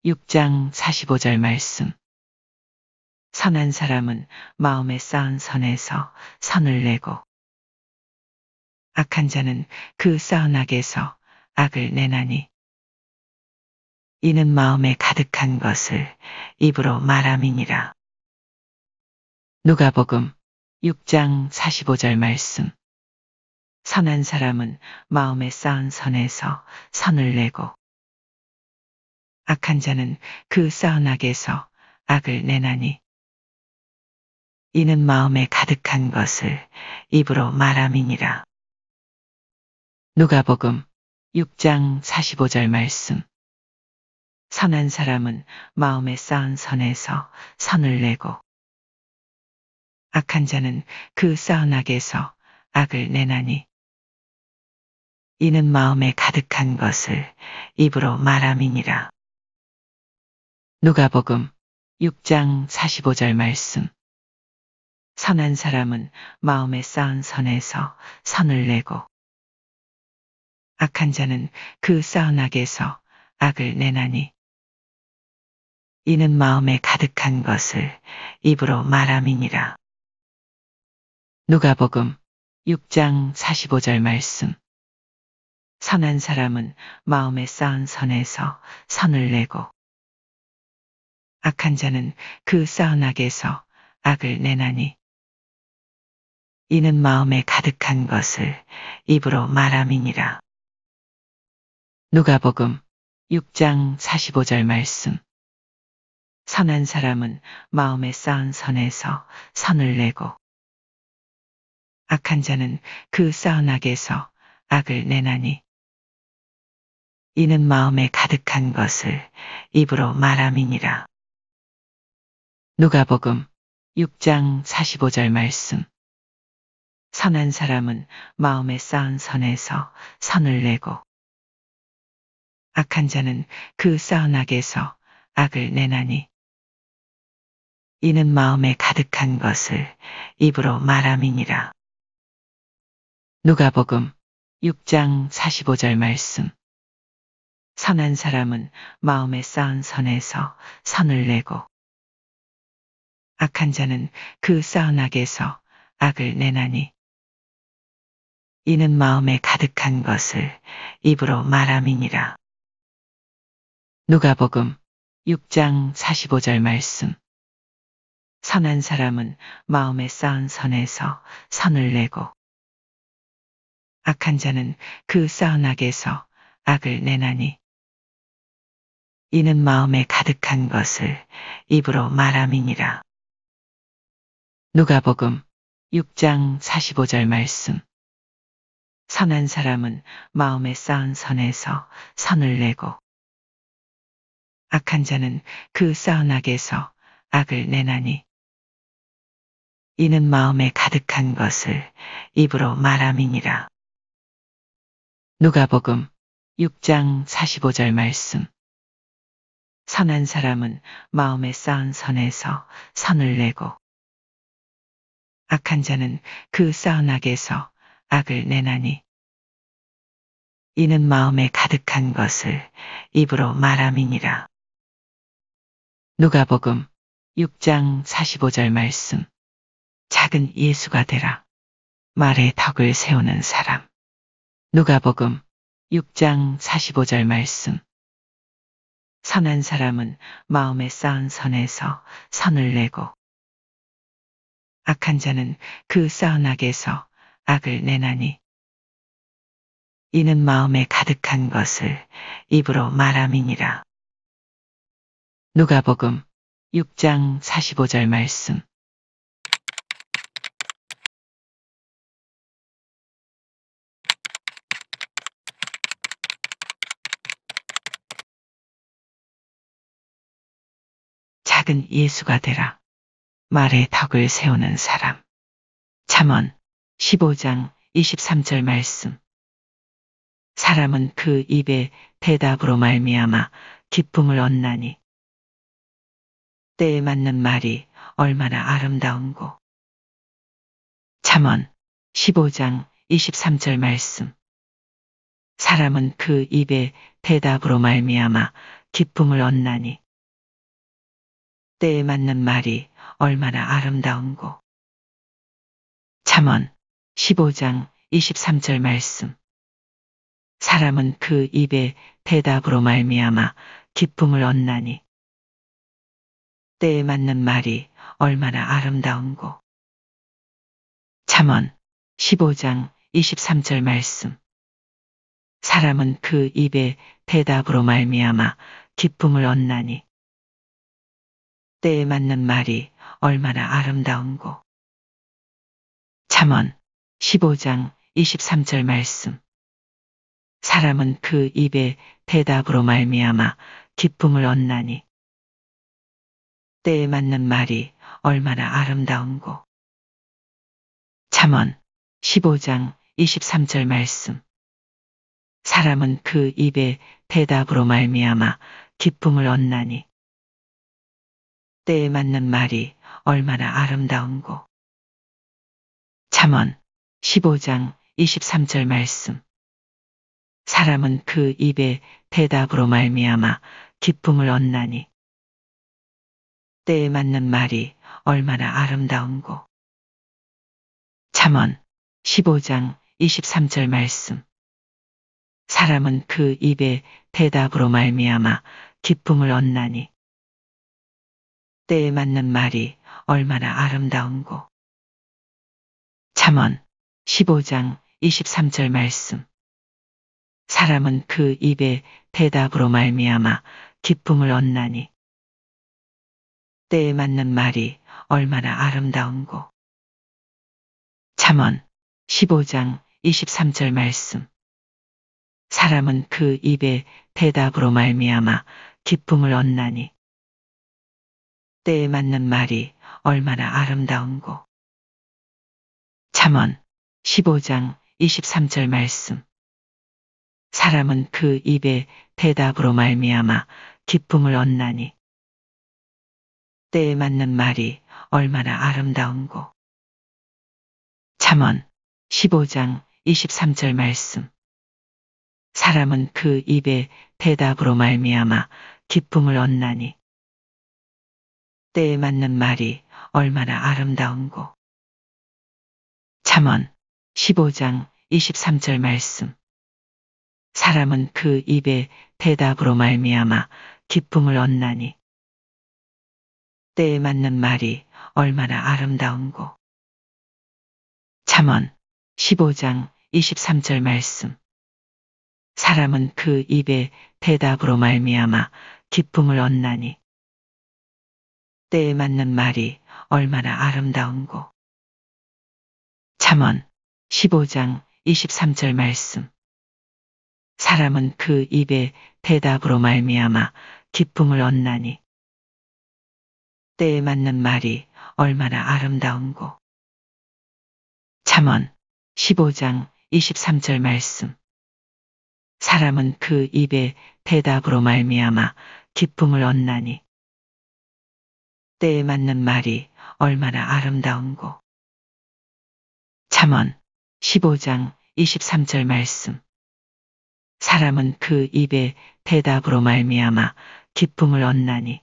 6장 45절 말씀. 선한 사람은 마음에 쌓은 선에서 선을 내고 악한 자는 그 쌓은 악에서 악을 내나니 이는 마음에 가득한 것을 입으로 말함이니라. 누가복음 6장 45절 말씀. 선한 사람은 마음에 쌓은 선에서 선을 내고 악한 자는 그 쌓은 악에서 악을 내나니 이는 마음에 가득한 것을 입으로 말함이니라. 누가복음 6장 45절 말씀. 선한 사람은 마음에 쌓은 선에서 선을 내고 악한 자는 그 쌓은 악에서 악을 내나니 이는 마음에 가득한 것을 입으로 말함이니라. 누가복음 6장 45절 말씀. 선한 사람은 마음에 쌓은 선에서 선을 내고 악한 자는 그 쌓은 악에서 악을 내나니 이는 마음에 가득한 것을 입으로 말함이니라. 누가복음 6장 45절 말씀. 선한 사람은 마음에 쌓은 선에서 선을 내고 악한 자는 그 쌓은 악에서 악을 내나니 이는 마음에 가득한 것을 입으로 말함이니라. 누가복음 6장 45절 말씀. 선한 사람은 마음에 쌓은 선에서 선을 내고 악한 자는 그 쌓은 악에서 악을 내나니 이는 마음에 가득한 것을 입으로 말함이니라. 누가복음 6장 45절 말씀. 선한 사람은 마음에 쌓은 선에서 선을 내고 악한 자는 그 쌓은 악에서 악을 내나니 이는 마음에 가득한 것을 입으로 말함이니라. 누가복음 6장 45절 말씀. 선한 사람은 마음에 쌓은 선에서 선을 내고 악한 자는 그 쌓은 악에서 악을 내나니 이는 마음에 가득한 것을 입으로 말함이니라. 누가복음 6장 45절 말씀. 선한 사람은 마음에 쌓은 선에서 선을 내고 악한 자는 그 쌓은 악에서 악을 내나니 이는 마음에 가득한 것을 입으로 말함이니라. 누가복음 6장 45절 말씀. 선한 사람은 마음에 쌓은 선에서 선을 내고 악한 자는 그 쌓은 악에서 악을 내나니 이는 마음에 가득한 것을 입으로 말함이니라. 누가복음 6장 45절 말씀. 선한 사람은 마음에 쌓은 선에서 선을 내고 악한 자는 그 쌓은 악에서 악을 내나니 이는 마음에 가득한 것을 입으로 말함이니라. 누가복음 6장 45절 말씀. 작은 예수가 되라. 말에 덕을 세우는 사람. 누가복음 6장 45절 말씀. 선한 사람은 마음에 쌓은 선에서 선을 내고 악한 자는 그 쌓은 악에서 악을 내나니 이는 마음에 가득한 것을 입으로 말함이니라. 누가복음 6장 45절 말씀. 작은 예수가 되라. 말에 덕을 세우는 사람. 잠언 15장 23절 말씀. 사람은 그 입의 대답으로 말미암아 기쁨을 얻나니 때에 맞는 말이 얼마나 아름다운고. 잠언 15장 23절 말씀. 사람은 그 입의 대답으로 말미암아 기쁨을 얻나니 때에 맞는 말이 얼마나 아름다운고. 잠언 15장 23절 말씀. 사람은 그 입의 대답으로 말미암아 기쁨을 얻나니 때에 맞는 말이 얼마나 아름다운고. 잠언 15장 23절 말씀. 사람은 그 입의 대답으로 말미암아 기쁨을 얻나니 때에 맞는 말이 얼마나 아름다운고. 잠언 15장 23절 말씀. 사람은 그 입의 대답으로 말미암아 기쁨을 얻나니 때에 맞는 말이 얼마나 아름다운고. 잠언 15장 23절 말씀. 사람은 그 입의 대답으로 말미암아 기쁨을 얻나니 때에 맞는 말이 얼마나 아름다운고. 잠언 15장 23절 말씀. 사람은 그 입의 대답으로 말미암아 기쁨을 얻나니 때에 맞는 말이 얼마나 아름다운고. 잠언 15장 23절 말씀. 사람은 그 입의 대답으로 말미암아 기쁨을 얻나니 때에 맞는 말이 얼마나 아름다운고. 잠언 15장 23절 말씀. 사람은 그 입의 대답으로 말미암아 기쁨을 얻나니 때에 맞는 말이 얼마나 아름다운고. 잠언 15장 23절 말씀. 사람은 그 입의 대답으로 말미암아 기쁨을 얻나니 때에 맞는 말이 얼마나 아름다운고. 잠언 15장 23절 말씀. 사람은 그 입의 대답으로 말미암아 기쁨을 얻나니 때에 맞는 말이 얼마나 아름다운고. 잠언 15장 23절 말씀. 사람은 그 입의 대답으로 말미암아 기쁨을 얻나니. 때에 맞는 말이 얼마나 아름다운고. 잠언 15장 23절 말씀. 사람은 그 입의 대답으로 말미암아 기쁨을 얻나니. 때에 맞는 말이 얼마나 아름다운고. 잠언 15장 23절 말씀. 사람은 그 입의 대답으로 말미암아 기쁨을 얻나니. 때에 맞는 말이 얼마나 아름다운고. 잠언 15장 23절 말씀. 사람은 그 입의 대답으로 말미암아 기쁨을 얻나니. 때에 맞는 말이 얼마나 아름다운고. 잠언 15장 23절 말씀. 사람은 그 입의 대답으로 말미암아 기쁨을 얻나니. 때에 맞는 말이 얼마나 아름다운고. 잠언 15장 23절 말씀. 사람은 그 입의 대답으로 말미암아 기쁨을 얻나니.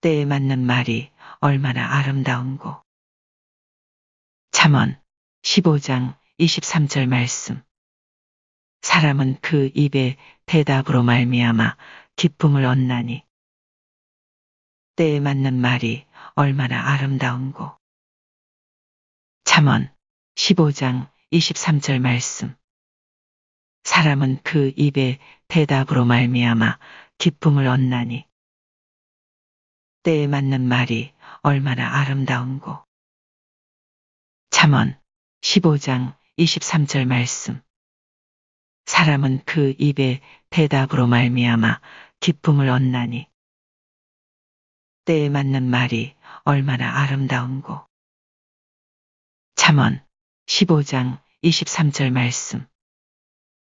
때에 맞는 말이 얼마나 아름다운고. 잠언 15장 23절 말씀. 사람은 그 입의 대답으로 말미암아 기쁨을 얻나니. 때에 맞는 말이 얼마나 아름다운고. 잠언 15장 23절 말씀. 사람은 그 입의 대답으로 말미암아 기쁨을 얻나니. 때에 맞는 말이 얼마나 아름다운고. 잠언 15장 23절 말씀. 사람은 그 입의 대답으로 말미암아 기쁨을 얻나니. 때에 맞는 말이 얼마나 아름다운고. 잠언 15장 23절 말씀.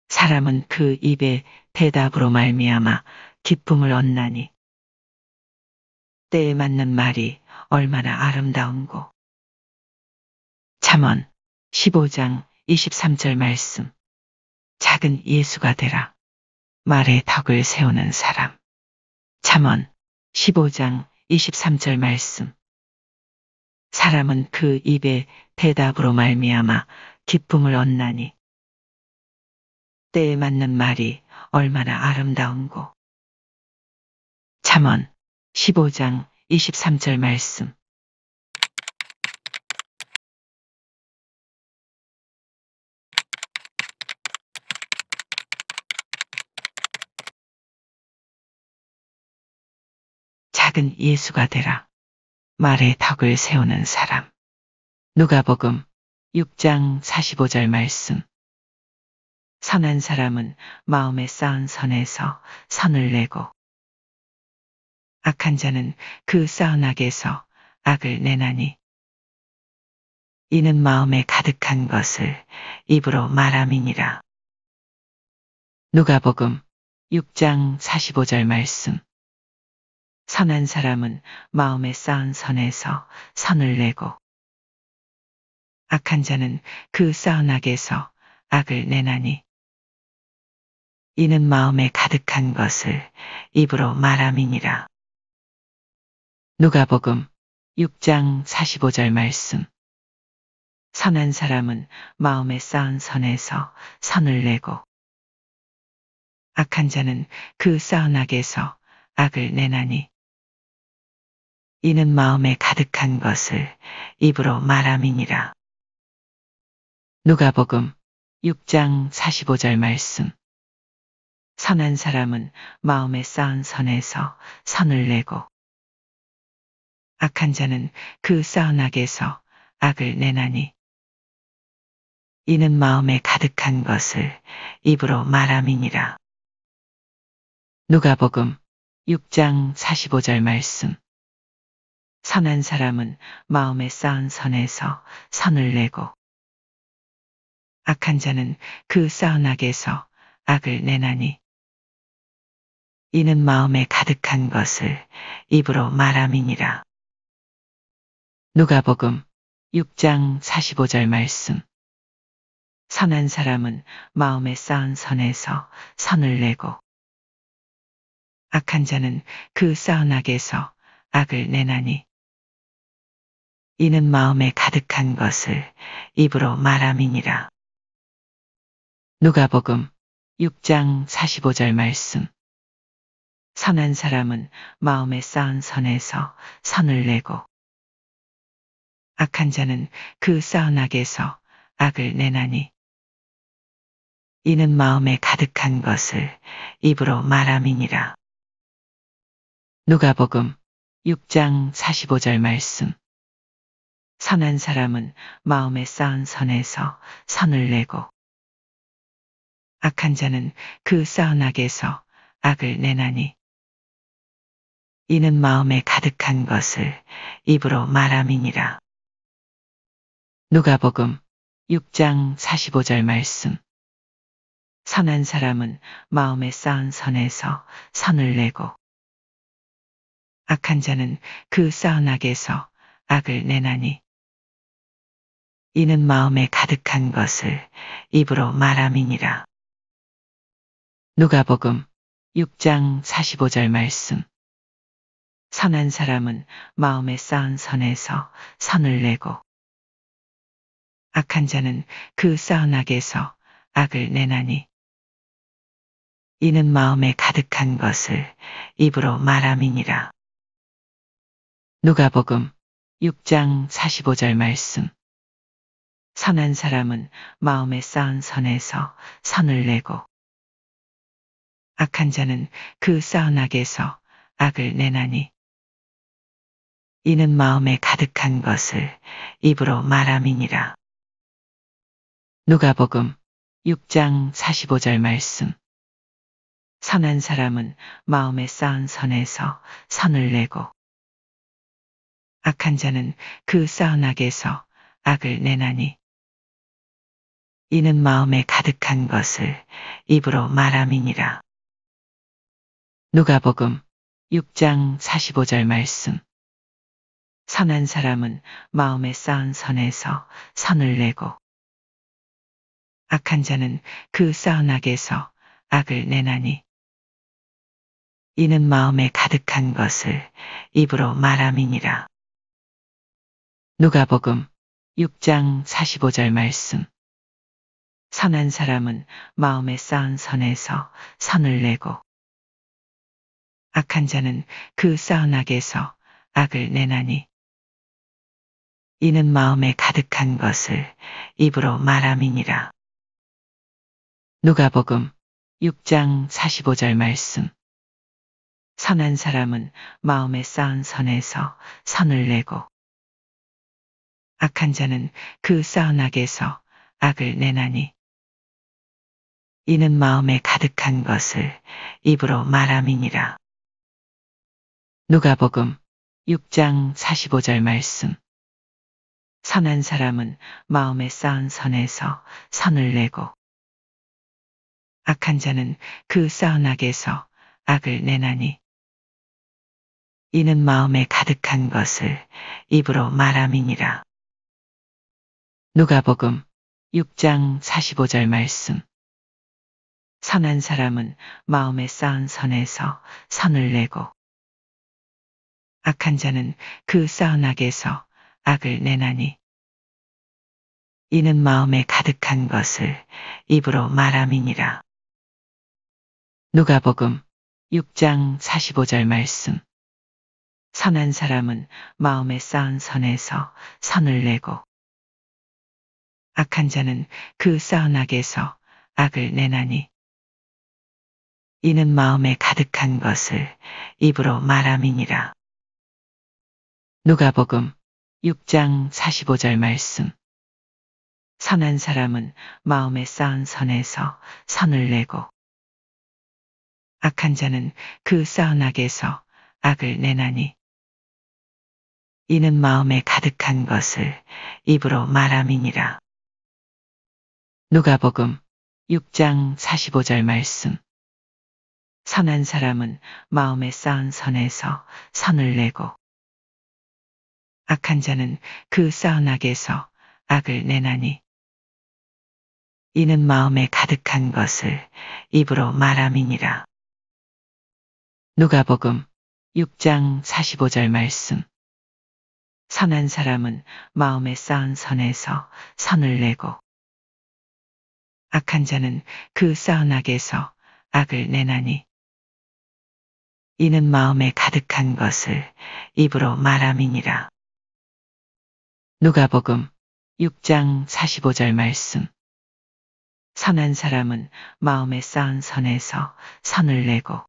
사람은 그 입의 대답으로 말미암아 기쁨을 얻나니. 때에 맞는 말이 얼마나 아름다운고. 잠언 15장 23절 말씀. 작은 예수가 되라. 말에 덕을 세우는 사람. 잠언 15장 23절 말씀. 사람은 그 입의 대답으로 말미암아 기쁨을 얻나니. 때에 맞는 말이 얼마나 아름다운고. 잠언 15장 23절 말씀. 작은 예수가 되라. 말에 덕을 세우는 사람. 누가복음 6장 45절 말씀. 선한 사람은 마음에 쌓은 선에서 선을 내고 악한 자는 그 쌓은 악에서 악을 내나니. 이는 마음에 가득한 것을 입으로 말함이니라. 누가복음 6장 45절 말씀. 선한 사람은 마음에 쌓은 선에서 선을 내고 악한 자는 그 쌓은 악에서 악을 내나니. 이는 마음에 가득한 것을 입으로 말함이니라. 누가복음 6장 45절 말씀. 선한 사람은 마음에 쌓은 선에서 선을 내고 악한 자는 그 쌓은 악에서 악을 내나니. 이는 마음에 가득한 것을 입으로 말함이니라. 누가복음 6장 45절 말씀. 선한 사람은 마음에 쌓은 선에서 선을 내고 악한 자는 그 쌓은 악에서 악을 내나니. 이는 마음에 가득한 것을 입으로 말함이니라. 누가복음 6장 45절 말씀. 선한 사람은 마음에 쌓은 선에서 선을 내고 악한 자는 그 쌓은 악에서 악을 내나니. 이는 마음에 가득한 것을 입으로 말함이니라. 누가복음 6장 45절 말씀. 선한 사람은 마음에 쌓은 선에서 선을 내고 악한 자는 그 쌓은 악에서 악을 내나니 이는 마음에 가득한 것을 입으로 말함이니라. 누가복음 6장 45절 말씀. 선한 사람은 마음에 쌓은 선에서 선을 내고 악한 자는 그 쌓은 악에서 악을 내나니 이는 마음에 가득한 것을 입으로 말함이니라. 누가복음 6장 45절 말씀. 선한 사람은 마음에 쌓은 선에서 선을 내고 악한 자는 그 쌓은 악에서 악을 내나니 이는 마음에 가득한 것을 입으로 말함이니라. 누가복음 6장 45절 말씀. 선한 사람은 마음에 쌓은 선에서 선을 내고 악한 자는 그 쌓은 악에서 악을 내나니 이는 마음에 가득한 것을 입으로 말함이니라. 누가복음 6장 45절 말씀. 선한 사람은 마음에 쌓은 선에서 선을 내고 악한 자는 그 쌓은 악에서 악을 내나니 이는 마음에 가득한 것을 입으로 말함이니라. 누가복음 6장 45절 말씀. 선한 사람은 마음에 쌓은 선에서 선을 내고 악한 자는 그 쌓은 악에서 악을 내나니 이는 마음에 가득한 것을 입으로 말함이니라. 누가복음 6장 45절 말씀. 선한 사람은 마음에 쌓은 선에서 선을 내고 악한 자는 그 쌓은 악에서 악을 내나니 이는 마음에 가득한 것을 입으로 말함이니라. 누가복음 6장 45절 말씀. 선한 사람은 마음에 쌓은 선에서 선을 내고 악한 자는 그 쌓은 악에서 악을 내나니 이는 마음에 가득한 것을 입으로 말함이니라. 누가복음 6장 45절 말씀. 선한 사람은 마음에 쌓은 선에서 선을 내고 악한 자는 그 쌓은 악에서 악을 내나니 이는 마음에 가득한 것을 입으로 말함이니라. 누가복음 6장 45절 말씀. 선한 사람은 마음에 쌓은 선에서 선을 내고 악한 자는 그 쌓은 악에서 악을 내나니 이는 마음에 가득한 것을 입으로 말함이니라. 누가복음 6장 45절 말씀. 선한 사람은 마음에 쌓은 선에서 선을 내고 악한 자는 그 쌓은 악에서 악을 내나니 이는 마음에 가득한 것을 입으로 말함이니라. 누가복음 6장 45절 말씀. 선한 사람은 마음에 쌓은 선에서 선을 내고 악한 자는 그 쌓은 악에서 악을 내나니 이는 마음에 가득한 것을 입으로 말함이니라. 누가복음 6장 45절 말씀. 선한 사람은 마음에 쌓은 선에서 선을 내고 악한 자는 그 쌓은 악에서 악을 내나니 이는 마음에 가득한 것을 입으로 말함이니라. 누가복음 6장 45절 말씀. 선한 사람은 마음에 쌓은 선에서 선을 내고 악한 자는 그 쌓은 악에서 악을 내나니 이는 마음에 가득한 것을 입으로 말함이니라. 누가복음 6장 45절 말씀. 선한 사람은 마음에 쌓은 선에서 선을 내고 악한 자는 그 쌓은 악에서 악을 내나니 이는 마음에 가득한 것을 입으로 말함이니라. 누가복음 6장 45절 말씀. 선한 사람은 마음에 쌓은 선에서 선을 내고 악한 자는 그 쌓은 악에서 악을 내나니 이는 마음에 가득한 것을 입으로 말함이니라. 누가복음 6장 45절 말씀. 선한 사람은 마음에 쌓은 선에서 선을 내고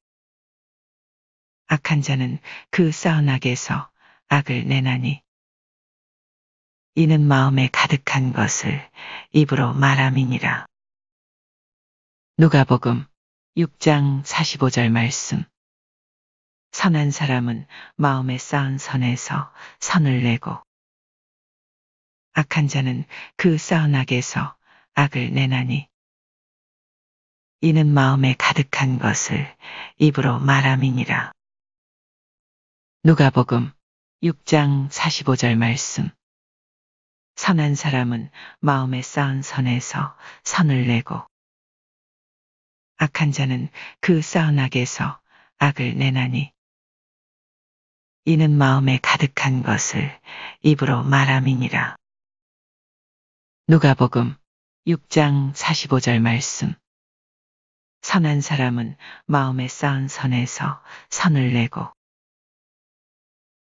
악한 자는 그 쌓은 악에서 악을 내나니 이는 마음에 가득한 것을 입으로 말함이니라. 누가복음 6장 45절 말씀. 선한 사람은 마음에 쌓은 선에서 선을 내고 악한 자는 그 쌓은 악에서 악을 내나니 이는 마음에 가득한 것을 입으로 말함이니라. 누가복음 6장 45절 말씀. 선한 사람은 마음에 쌓은 선에서 선을 내고 악한 자는 그 쌓은 악에서 악을 내나니 이는 마음에 가득한 것을 입으로 말함이니라. 누가복음 6장 45절 말씀. 선한 사람은 마음에 쌓은 선에서 선을 내고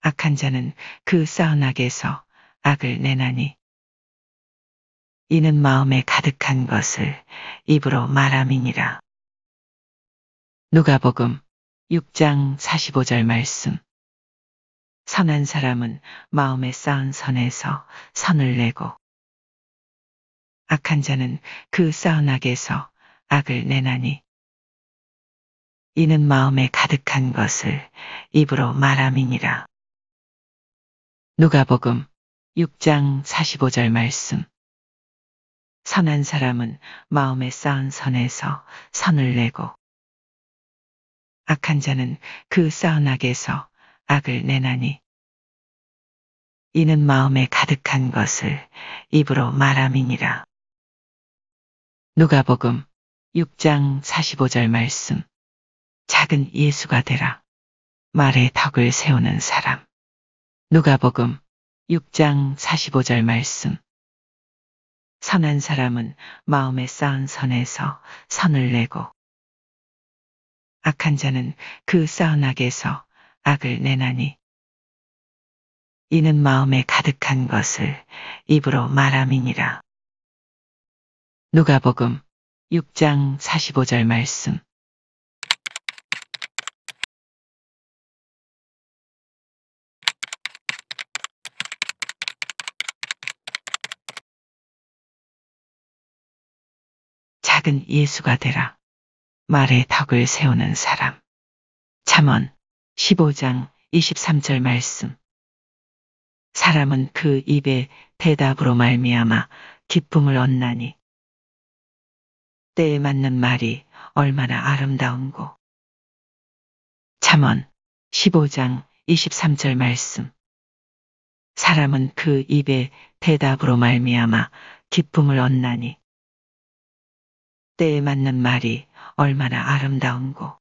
악한 자는 그 쌓은 악에서 악을 내나니 이는 마음에 가득한 것을 입으로 말함이니라. 누가복음 6장 45절 말씀. 선한 사람은 마음에 쌓은 선에서 선을 내고 악한 자는 그 쌓은 악에서 악을 내나니 이는 마음에 가득한 것을 입으로 말함이니라. 누가복음 6장 45절 말씀. 선한 사람은 마음에 쌓은 선에서 선을 내고 악한 자는 그 쌓은 악에서 악을 내나니 이는 마음에 가득한 것을 입으로 말함이니라. 누가복음 6장 45절 말씀. 작은 예수가 되라. 말에 덕을 세우는 사람. 누가복음 6장 45절 말씀. 선한 사람은 마음에 쌓은 선에서 선을 내고 악한 자는 그 쌓은 악에서 악을 내나니 이는 마음에 가득한 것을 입으로 말함이니라. 누가복음 6장 45절 말씀. 작은 예수가 되라. 말에 덕을 세우는 사람. 잠언 15장 23절 말씀. 사람은 그 입의 대답으로 말미암아 기쁨을 얻나니 때에 맞는 말이 얼마나 아름다운고. 잠언 15장 23절 말씀. 사람은 그 입의 대답으로 말미암아 기쁨을 얻나니 때에 맞는 말이 얼마나 아름다운고.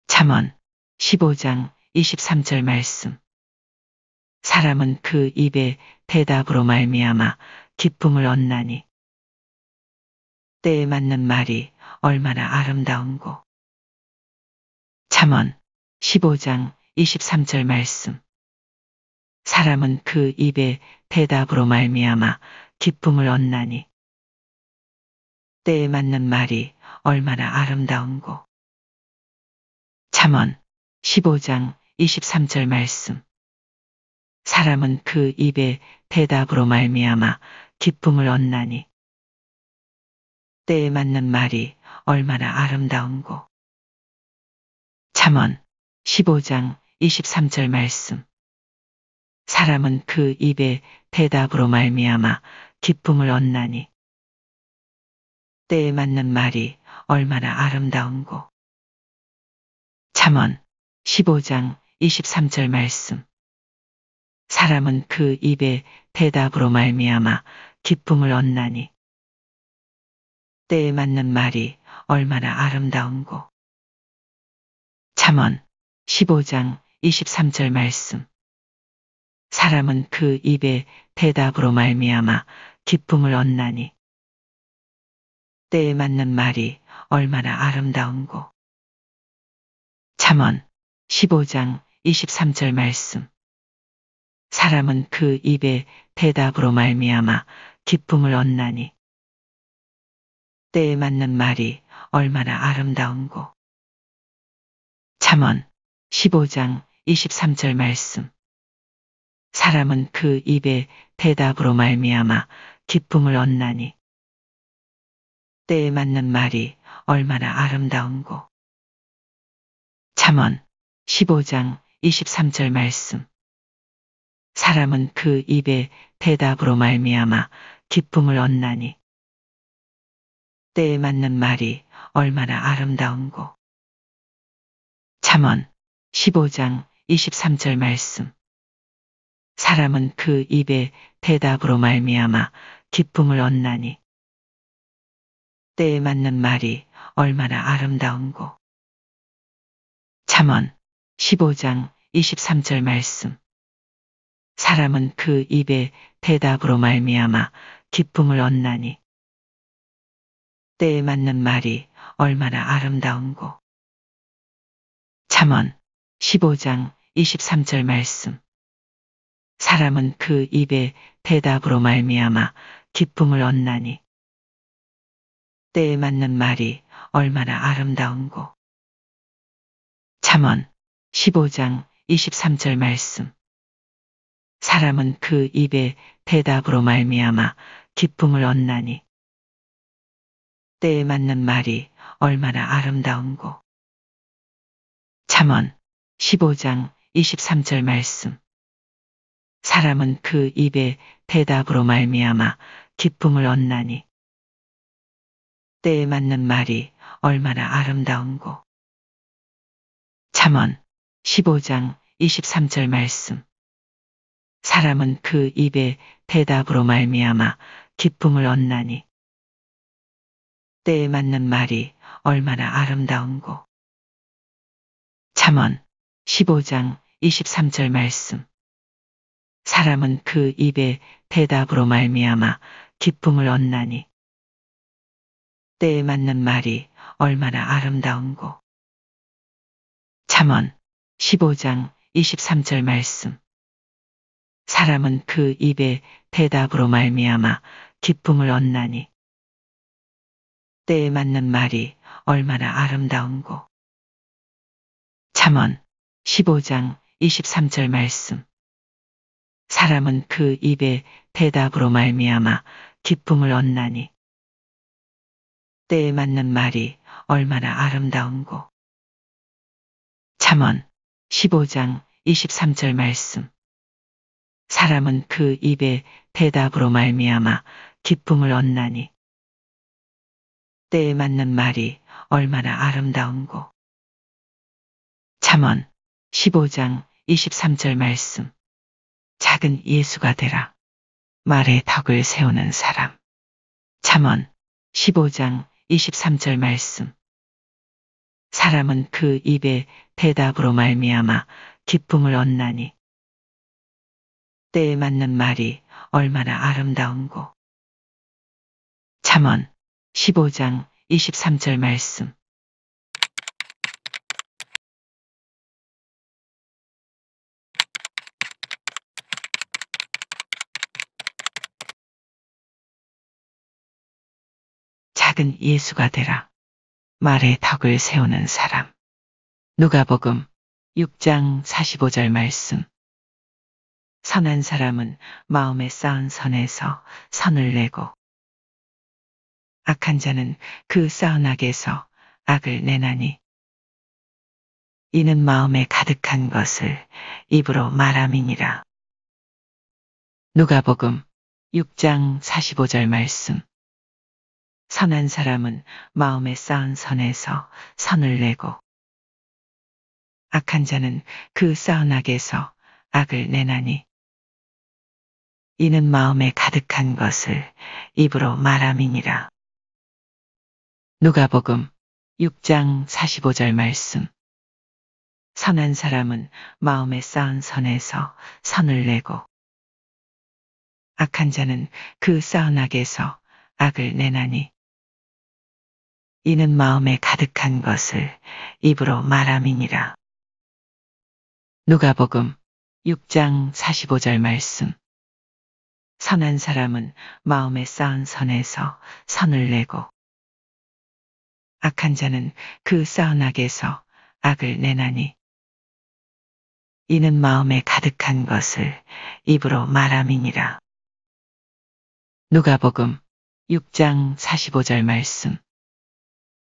잠언 15장 23절 말씀. 사람은 그 입의 대답으로 말미암아 기쁨을 얻나니 때에 맞는 말이 얼마나 아름다운고. 잠언 15장 23절 말씀. 사람은 그 입의 대답으로 말미암아 기쁨을 얻나니 때에 맞는 말이 얼마나 아름다운고. 잠언 15장 23절 말씀. 사람은 그 입의 대답으로 말미암아 기쁨을 얻나니 때에 맞는 말이 얼마나 아름다운고. 잠언 15장 23절 말씀. 사람은 그 입의 대답으로 말미암아 기쁨을 얻나니 때에 맞는 말이 얼마나 아름다운고. 잠언 15장 23절 말씀. 사람은 그 입의 대답으로 말미암아 기쁨을 얻나니 때에 맞는 말이 얼마나 아름다운고. 잠언 15장 23절 말씀. 사람은 그 입의 대답으로 말미암아 기쁨을 얻나니 때에 맞는 말이 얼마나 아름다운고. 잠언 15장 23절 말씀. 사람은 그 입의 대답으로 말미암아 기쁨을 얻나니 때에 맞는 말이 얼마나 아름다운고. 잠언 15장 23절 말씀. 사람은 그 입의 대답으로 말미암아 기쁨을 얻나니 때에 맞는 말이 얼마나 아름다운고. 잠언 15장 23절 말씀. 사람은 그 입의 대답으로 말미암아 기쁨을 얻나니 때에 맞는 말이 얼마나 아름다운고. 잠언 15장 23절 말씀. 사람은 그 입의 대답으로 말미암아 기쁨을 얻나니 때에 맞는 말이 얼마나 아름다운고. 잠언 15장 23절 말씀. 사람은 그 입의 대답으로 말미암아 기쁨을 얻나니 때에 맞는 말이 얼마나 아름다운고. 잠언 15장 23절 말씀. 사람은 그 입의 대답으로 말미암아 기쁨을 얻나니 때에 맞는 말이 얼마나 아름다운고. 잠언 15장 23절 말씀. 사람은 그 입의 대답으로 말미암아 기쁨을 얻나니 때에 맞는 말이 얼마나 아름다운고. 잠언 15장 23절 말씀. 사람은 그 입의 대답으로 말미암아 기쁨을 얻나니 때에 맞는 말이 얼마나 아름다운고. 잠언 15장 23절 말씀. 사람은 그 입의 대답으로 말미암아 기쁨을 얻나니 때에 맞는 말이 얼마나 아름다운고. 잠언 15장 23절 말씀. 사람은 그 입의 대답으로 말미암아 기쁨을 얻나니 때에 맞는 말이 얼마나 아름다운고. 잠언 15장 23절 말씀. 사람은 그 입의 대답으로 말미암아 기쁨을 얻나니 때에 맞는 말이 얼마나 아름다운고. 잠언 15장 23절 말씀. 사람은 그 입의 대답으로 말미암아 기쁨을 얻나니 때에 맞는 말이 얼마나 아름다운고. 잠언 15장 23절 말씀. 사람은 그 입의 대답으로 말미암아 기쁨을 얻나니 때에 맞는 말이 얼마나 아름다운고. 잠언 15장 23절 말씀. 작은 예수가 되라. 말에 덕을 세우는 사람. 잠언 15장 23절 말씀. 사람은 그 입의 대답으로 말미암아 기쁨을 얻나니 때에 맞는 말이 얼마나 아름다운고. 잠언 15장 23절 말씀. 작은 예수가 되라. 말에 덕을 세우는 사람. 누가복음 6장 45절 말씀. 선한 사람은 마음에 쌓은 선에서 선을 내고 악한 자는 그 쌓은 악에서 악을 내나니 이는 마음에 가득한 것을 입으로 말함이니라. 누가복음 6장 45절 말씀. 선한 사람은 마음에 쌓은 선에서 선을 내고 악한 자는 그 쌓은 악에서 악을 내나니 이는 마음에 가득한 것을 입으로 말함이니라. 누가복음 6장 45절 말씀. 선한 사람은 마음에 쌓은 선에서 선을 내고 악한 자는 그 쌓은 악에서 악을 내나니 이는 마음에 가득한 것을 입으로 말함이니라. 누가복음 6장 45절 말씀. 선한 사람은 마음에 쌓은 선에서 선을 내고 악한 자는 그 쌓은 악에서 악을 내나니 이는 마음에 가득한 것을 입으로 말함이니라. 누가복음 6장 45절 말씀.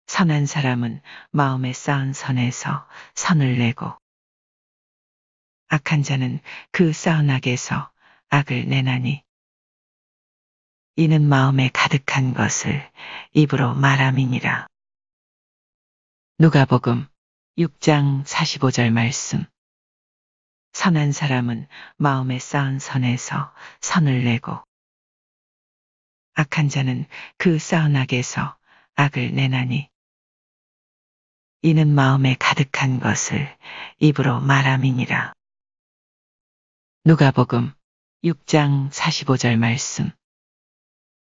선한 사람은 마음에 쌓은 선에서 선을 내고 악한 자는 그 쌓은 악에서 악을 내나니 이는 마음에 가득한 것을 입으로 말함이니라. 누가복음 6장 45절 말씀. 선한 사람은 마음에 쌓은 선에서 선을 내고 악한 자는 그 쌓은 악에서 악을 내나니 이는 마음에 가득한 것을 입으로 말함이니라. 누가복음 6장 45절 말씀.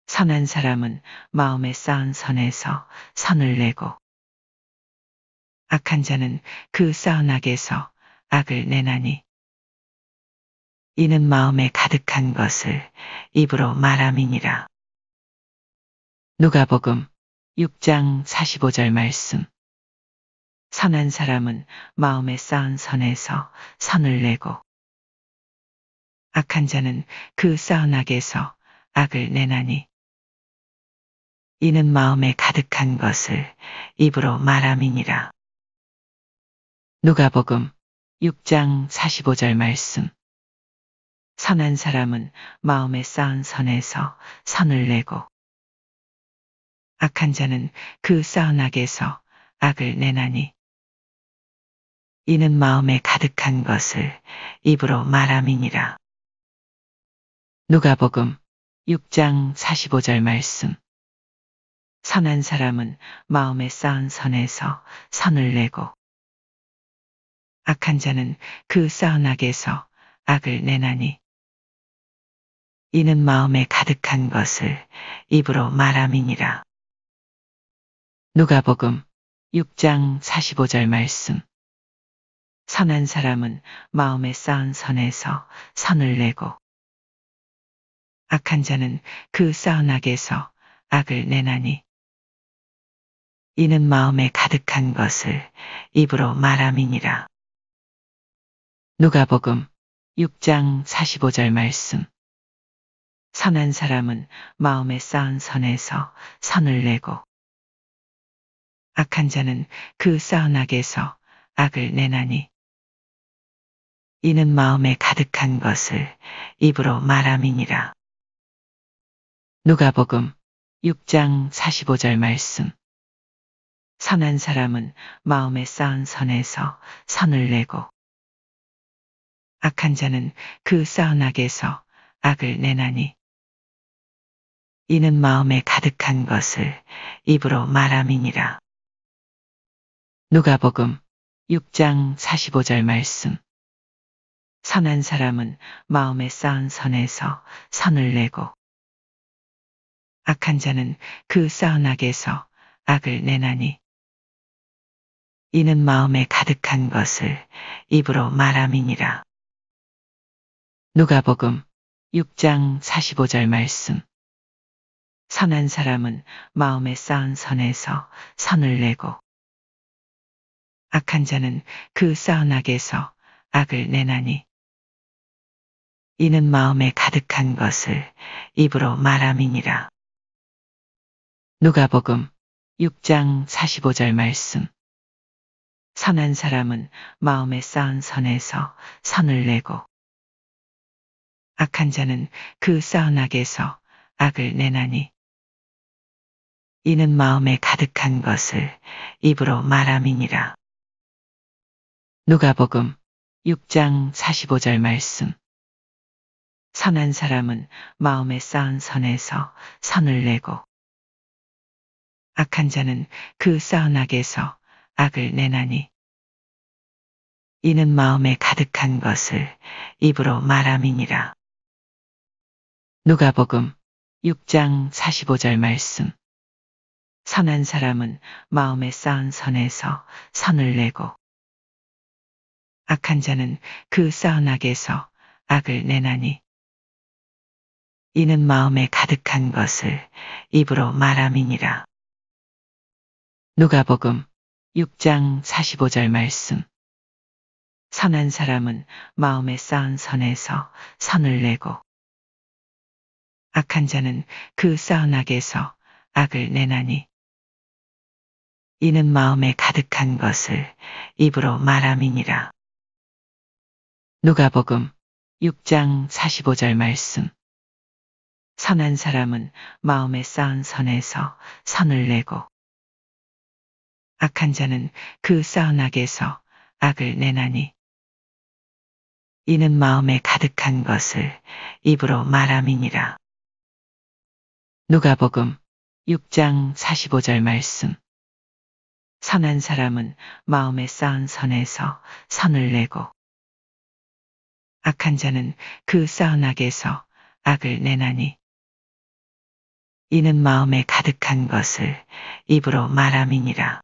선한 사람은 마음에 쌓은 선에서 선을 내고 악한 자는 그 쌓은 악에서 악을 내나니 이는 마음에 가득한 것을 입으로 말함이니라. 누가복음 6장 45절 말씀. 선한 사람은 마음에 쌓은 선에서 선을 내고 악한 자는 그 쌓은 악에서 악을 내나니 이는 마음에 가득한 것을 입으로 말함이니라. 누가복음 6장 45절 말씀. 선한 사람은 마음에 쌓은 선에서 선을 내고 악한 자는 그 쌓은 악에서 악을 내나니 이는 마음에 가득한 것을 입으로 말함이니라. 누가복음 6장 45절 말씀. 선한 사람은 마음에 쌓은 선에서 선을 내고 악한 자는 그 쌓은 악에서 악을 내나니 이는 마음에 가득한 것을 입으로 말함이니라. 누가복음 6장 45절 말씀. 선한 사람은 마음에 쌓은 선에서 선을 내고 악한 자는 그 쌓은 악에서 악을 내나니 이는 마음에 가득한 것을 입으로 말함이니라. 누가복음 6장 45절 말씀. 선한 사람은 마음에 쌓은 선에서 선을 내고 악한 자는 그 쌓은 악에서 악을 내나니 이는 마음에 가득한 것을 입으로 말함이니라. 누가복음 6장 45절 말씀. 선한 사람은 마음에 쌓은 선에서 선을 내고 악한 자는 그 쌓은 악에서 악을 내나니 이는 마음에 가득한 것을 입으로 말함이니라. 누가복음 6장 45절 말씀. 선한 사람은 마음에 쌓은 선에서 선을 내고 악한 자는 그 쌓은 악에서 악을 내나니 이는 마음에 가득한 것을 입으로 말함이니라. 누가복음 6장 45절 말씀. 선한 사람은 마음에 쌓은 선에서 선을 내고 악한 자는 그 쌓은 악에서 악을 내나니 이는 마음에 가득한 것을 입으로 말함이니라. 누가복음 6장 45절 말씀. 선한 사람은 마음에 쌓은 선에서 선을 내고 악한 자는 그 쌓은 악에서 악을 내나니 이는 마음에 가득한 것을 입으로 말함이니라. 누가복음 6장 45절 말씀. 선한 사람은 마음에 쌓은 선에서 선을 내고 악한 자는 그 쌓은 악에서 악을 내나니 이는 마음에 가득한 것을 입으로 말함이니라. 누가복음 6장 45절 말씀. 선한 사람은 마음에 쌓은 선에서 선을 내고 악한 자는 그 쌓은 악에서 악을 내나니 이는 마음에 가득한 것을 입으로 말함이니라. 누가복음 6장 45절 말씀. 선한 사람은 마음에 쌓은 선에서 선을 내고 악한 자는 그 쌓은 악에서 악을 내나니 이는 마음에 가득한 것을 입으로 말함이니라. 누가복음 6장 45절 말씀. 선한 사람은 마음에 쌓은 선에서 선을 내고 악한 자는 그 쌓은 악에서 악을 내나니 이는 마음에 가득한 것을 입으로 말함이니라. 누가복음 6장 45절 말씀. 선한 사람은 마음에 쌓은 선에서 선을 내고 악한 자는 그 쌓은 악에서 악을 내나니 이는 마음에 가득한 것을 입으로 말함이니라.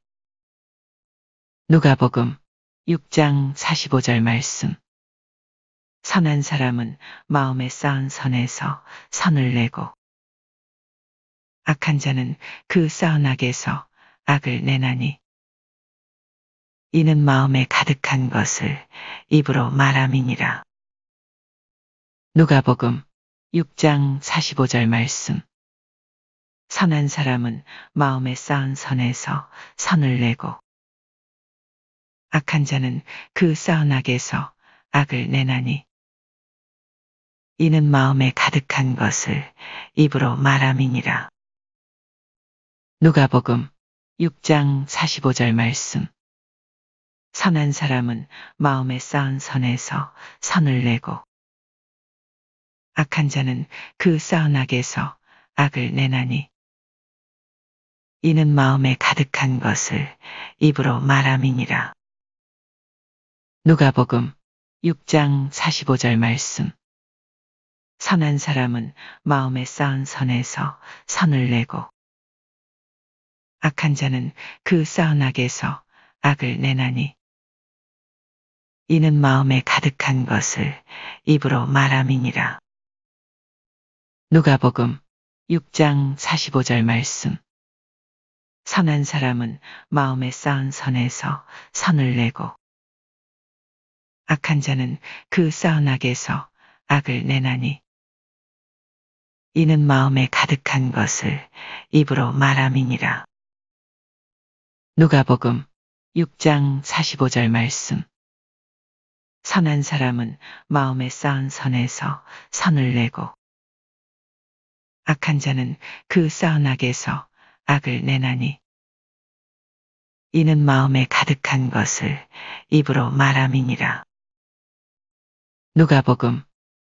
누가복음 6장 45절 말씀. 선한 사람은 마음에 쌓은 선에서 선을 내고 악한 자는 그 쌓은 악에서 악을 내나니 이는 마음에 가득한 것을 입으로 말함이니라. 누가복음 6장 45절 말씀. 선한 사람은 마음에 쌓은 선에서 선을 내고 악한 자는 그 쌓은 악에서 악을 내나니 이는 마음에 가득한 것을 입으로 말함이니라. 누가복음 6장 45절 말씀. 선한 사람은 마음에 쌓은 선에서 선을 내고 악한 자는 그 쌓은 악에서 악을 내나니 이는 마음에 가득한 것을 입으로 말함이니라. 누가복음 6장 45절 말씀. 선한 사람은 마음에 쌓은 선에서 선을 내고 악한 자는 그 쌓은 악에서 악을 내나니 이는 마음에 가득한 것을 입으로 말함이니라. 누가복음 6장 45절 말씀. 선한 사람은 마음에 쌓은 선에서 선을 내고 악한 자는 그 쌓은 악에서 악을 내나니 이는 마음에 가득한 것을 입으로 말함이니라. 누가복음 6장 45절 말씀. 선한 사람은 마음에 쌓은 선에서 선을 내고 악한 자는 그 쌓은 악에서 악을 내나니 이는 마음에 가득한 것을 입으로 말함이니라. 누가복음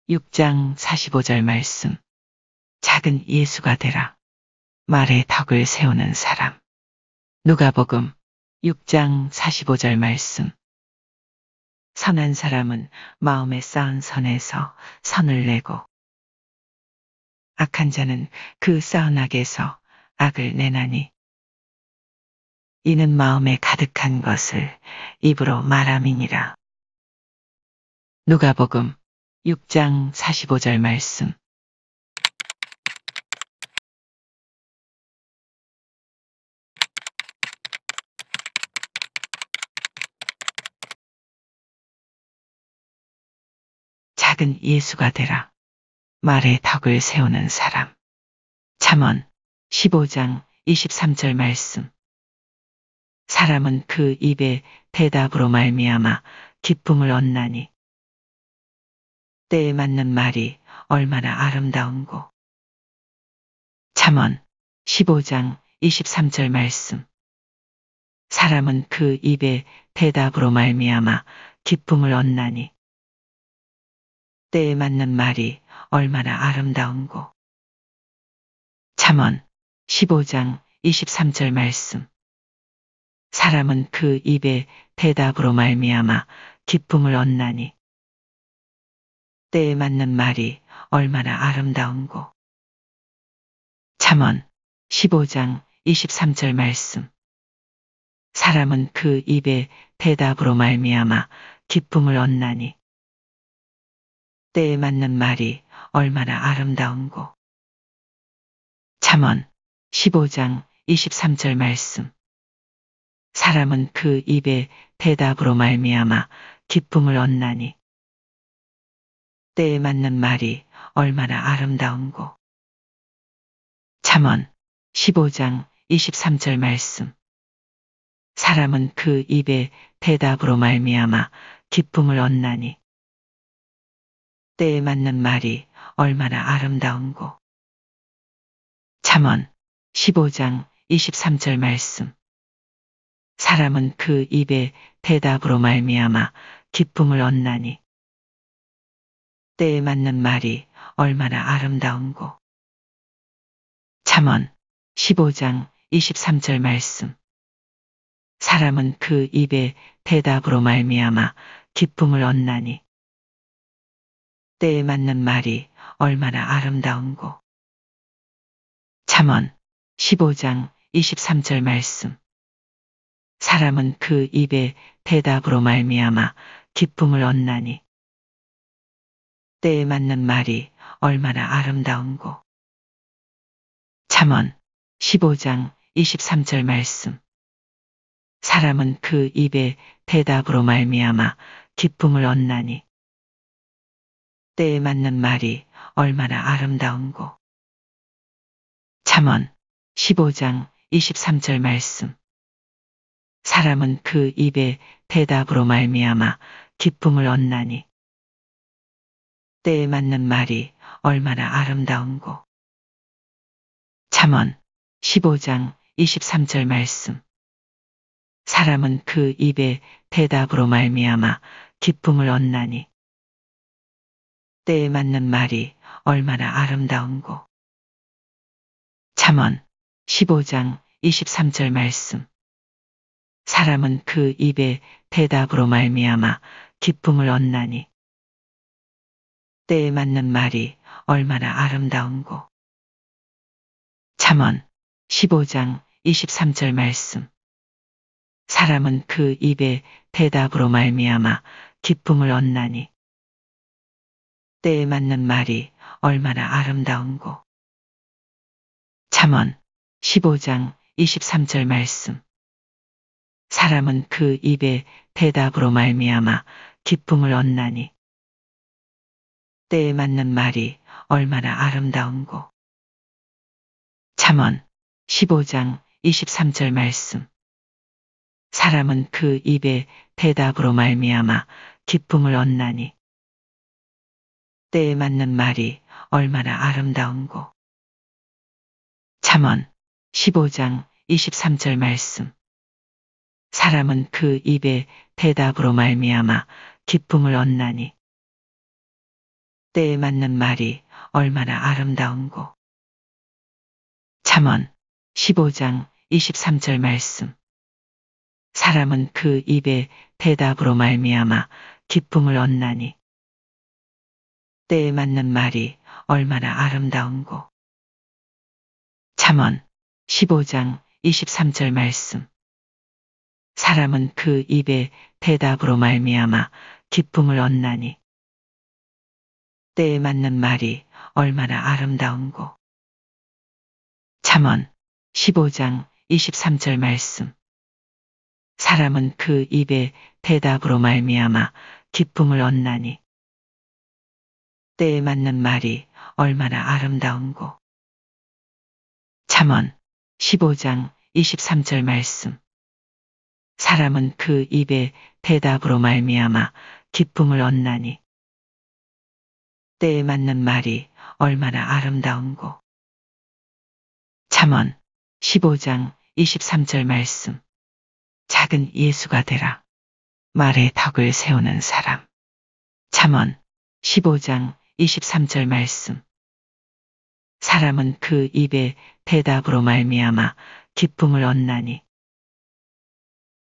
6장 45절 말씀. 작은 예수가 되라. 말에 덕을 세우는 사람. 누가복음 6장 45절 말씀. 선한 사람은 마음에 쌓은 선에서 선을 내고 악한 자는 그 쌓은 악에서 악을 내나니 이는 마음에 가득한 것을 입으로 말함이니라. 누가복음 6장 45절 말씀. 작은 예수가 되라. 말에 덕을 세우는 사람. 잠언 15장 23절 말씀. 사람은 그 입의 대답으로 말미암아 기쁨을 얻나니 때에 맞는 말이 얼마나 아름다운고. 잠언 15장 23절 말씀. 사람은 그 입의 대답으로 말미암아 기쁨을 얻나니 때에 맞는 말이 얼마나 아름다운고. 잠언 15장 23절 말씀. 사람은 그 입의 대답으로 말미암아 기쁨을 얻나니 때에 맞는 말이 얼마나 아름다운고. 잠언 15장 23절 말씀. 사람은 그 입의 대답으로 말미암아 기쁨을 얻나니 때에 맞는 말이 얼마나 아름다운고. 잠언 15장 23절 말씀. 사람은 그 입의 대답으로 말미암아 기쁨을 얻나니 때에 맞는 말이 얼마나 아름다운고. 잠언 15장 23절 말씀. 사람은 그 입의 대답으로 말미암아 기쁨을 얻나니 때에 맞는 말이 얼마나 아름다운고. 잠언 15장 23절 말씀. 사람은 그 입의 대답으로 말미암아 기쁨을 얻나니 때에 맞는 말이 얼마나 아름다운고. 잠언 15장 23절 말씀. 사람은 그 입의 대답으로 말미암아 기쁨을 얻나니 때에 맞는 말이 얼마나 아름다운고. 잠언 15장 23절 말씀. 사람은 그 입의 대답으로 말미암아 기쁨을 얻나니 때에 맞는 말이 얼마나 아름다운고. 잠언 15장 23절 말씀. 사람은 그 입의 대답으로 말미암아 기쁨을 얻나니 때에 맞는 말이 얼마나 아름다운고. 잠언 15장 23절 말씀. 사람은 그 입의 대답으로 말미암아 기쁨을 얻나니 때에 맞는 말이 얼마나 아름다운고. 잠언 15장 23절 말씀. 사람은 그 입의 대답으로 말미암아 기쁨을 얻나니 때에 맞는 말이 얼마나 아름다운고. 잠언 15장 23절 말씀. 사람은 그 입의 대답으로 말미암아 기쁨을 얻나니 때에 맞는 말이 얼마나 아름다운고. 잠언 15장 23절 말씀. 사람은 그 입의 대답으로 말미암아 기쁨을 얻나니 때에 맞는 말이 얼마나 아름다운고. 잠언 15장 23절 말씀. 사람은 그 입의 대답으로 말미암아 기쁨을 얻나니 때에 맞는 말이 얼마나 아름다운고. 잠언 15장 23절 말씀. 사람은 그 입의 대답으로 말미암아 기쁨을 얻나니 때에 맞는 말이 얼마나 아름다운고. 잠언 15장 23절 말씀. 사람은 그 입의 대답으로 말미암아 기쁨을 얻나니 때에 맞는 말이 얼마나 아름다운고. 잠언 15장 23절 말씀. 사람은 그 입의 대답으로 말미암아 기쁨을 얻나니 때에 맞는 말이 얼마나 아름다운고. 잠언 15장 23절 말씀. 사람은 그 입의 대답으로 말미암아 기쁨을 얻나니 때에 맞는 말이 얼마나 아름다운고. 잠언 15장 23절 말씀. 사람은 그 입의 대답으로 말미암아 기쁨을 얻나니 때에 맞는 말이 얼마나 아름다운고. 잠언 15장 23절 말씀. 사람은 그 입의 대답으로 말미암아 기쁨을 얻나니 때에 맞는 말이 얼마나 아름다운고. 잠언 15장 23절 말씀. 작은 예수가 되라. 말에 덕을 세우는 사람. 잠언 15장 23절 말씀. 사람은 그 입의 대답으로 말미암아 기쁨을 얻나니.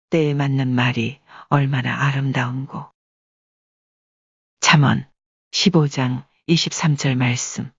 때에 맞는 말이 얼마나 아름다운고. 잠언 15장 23절 말씀.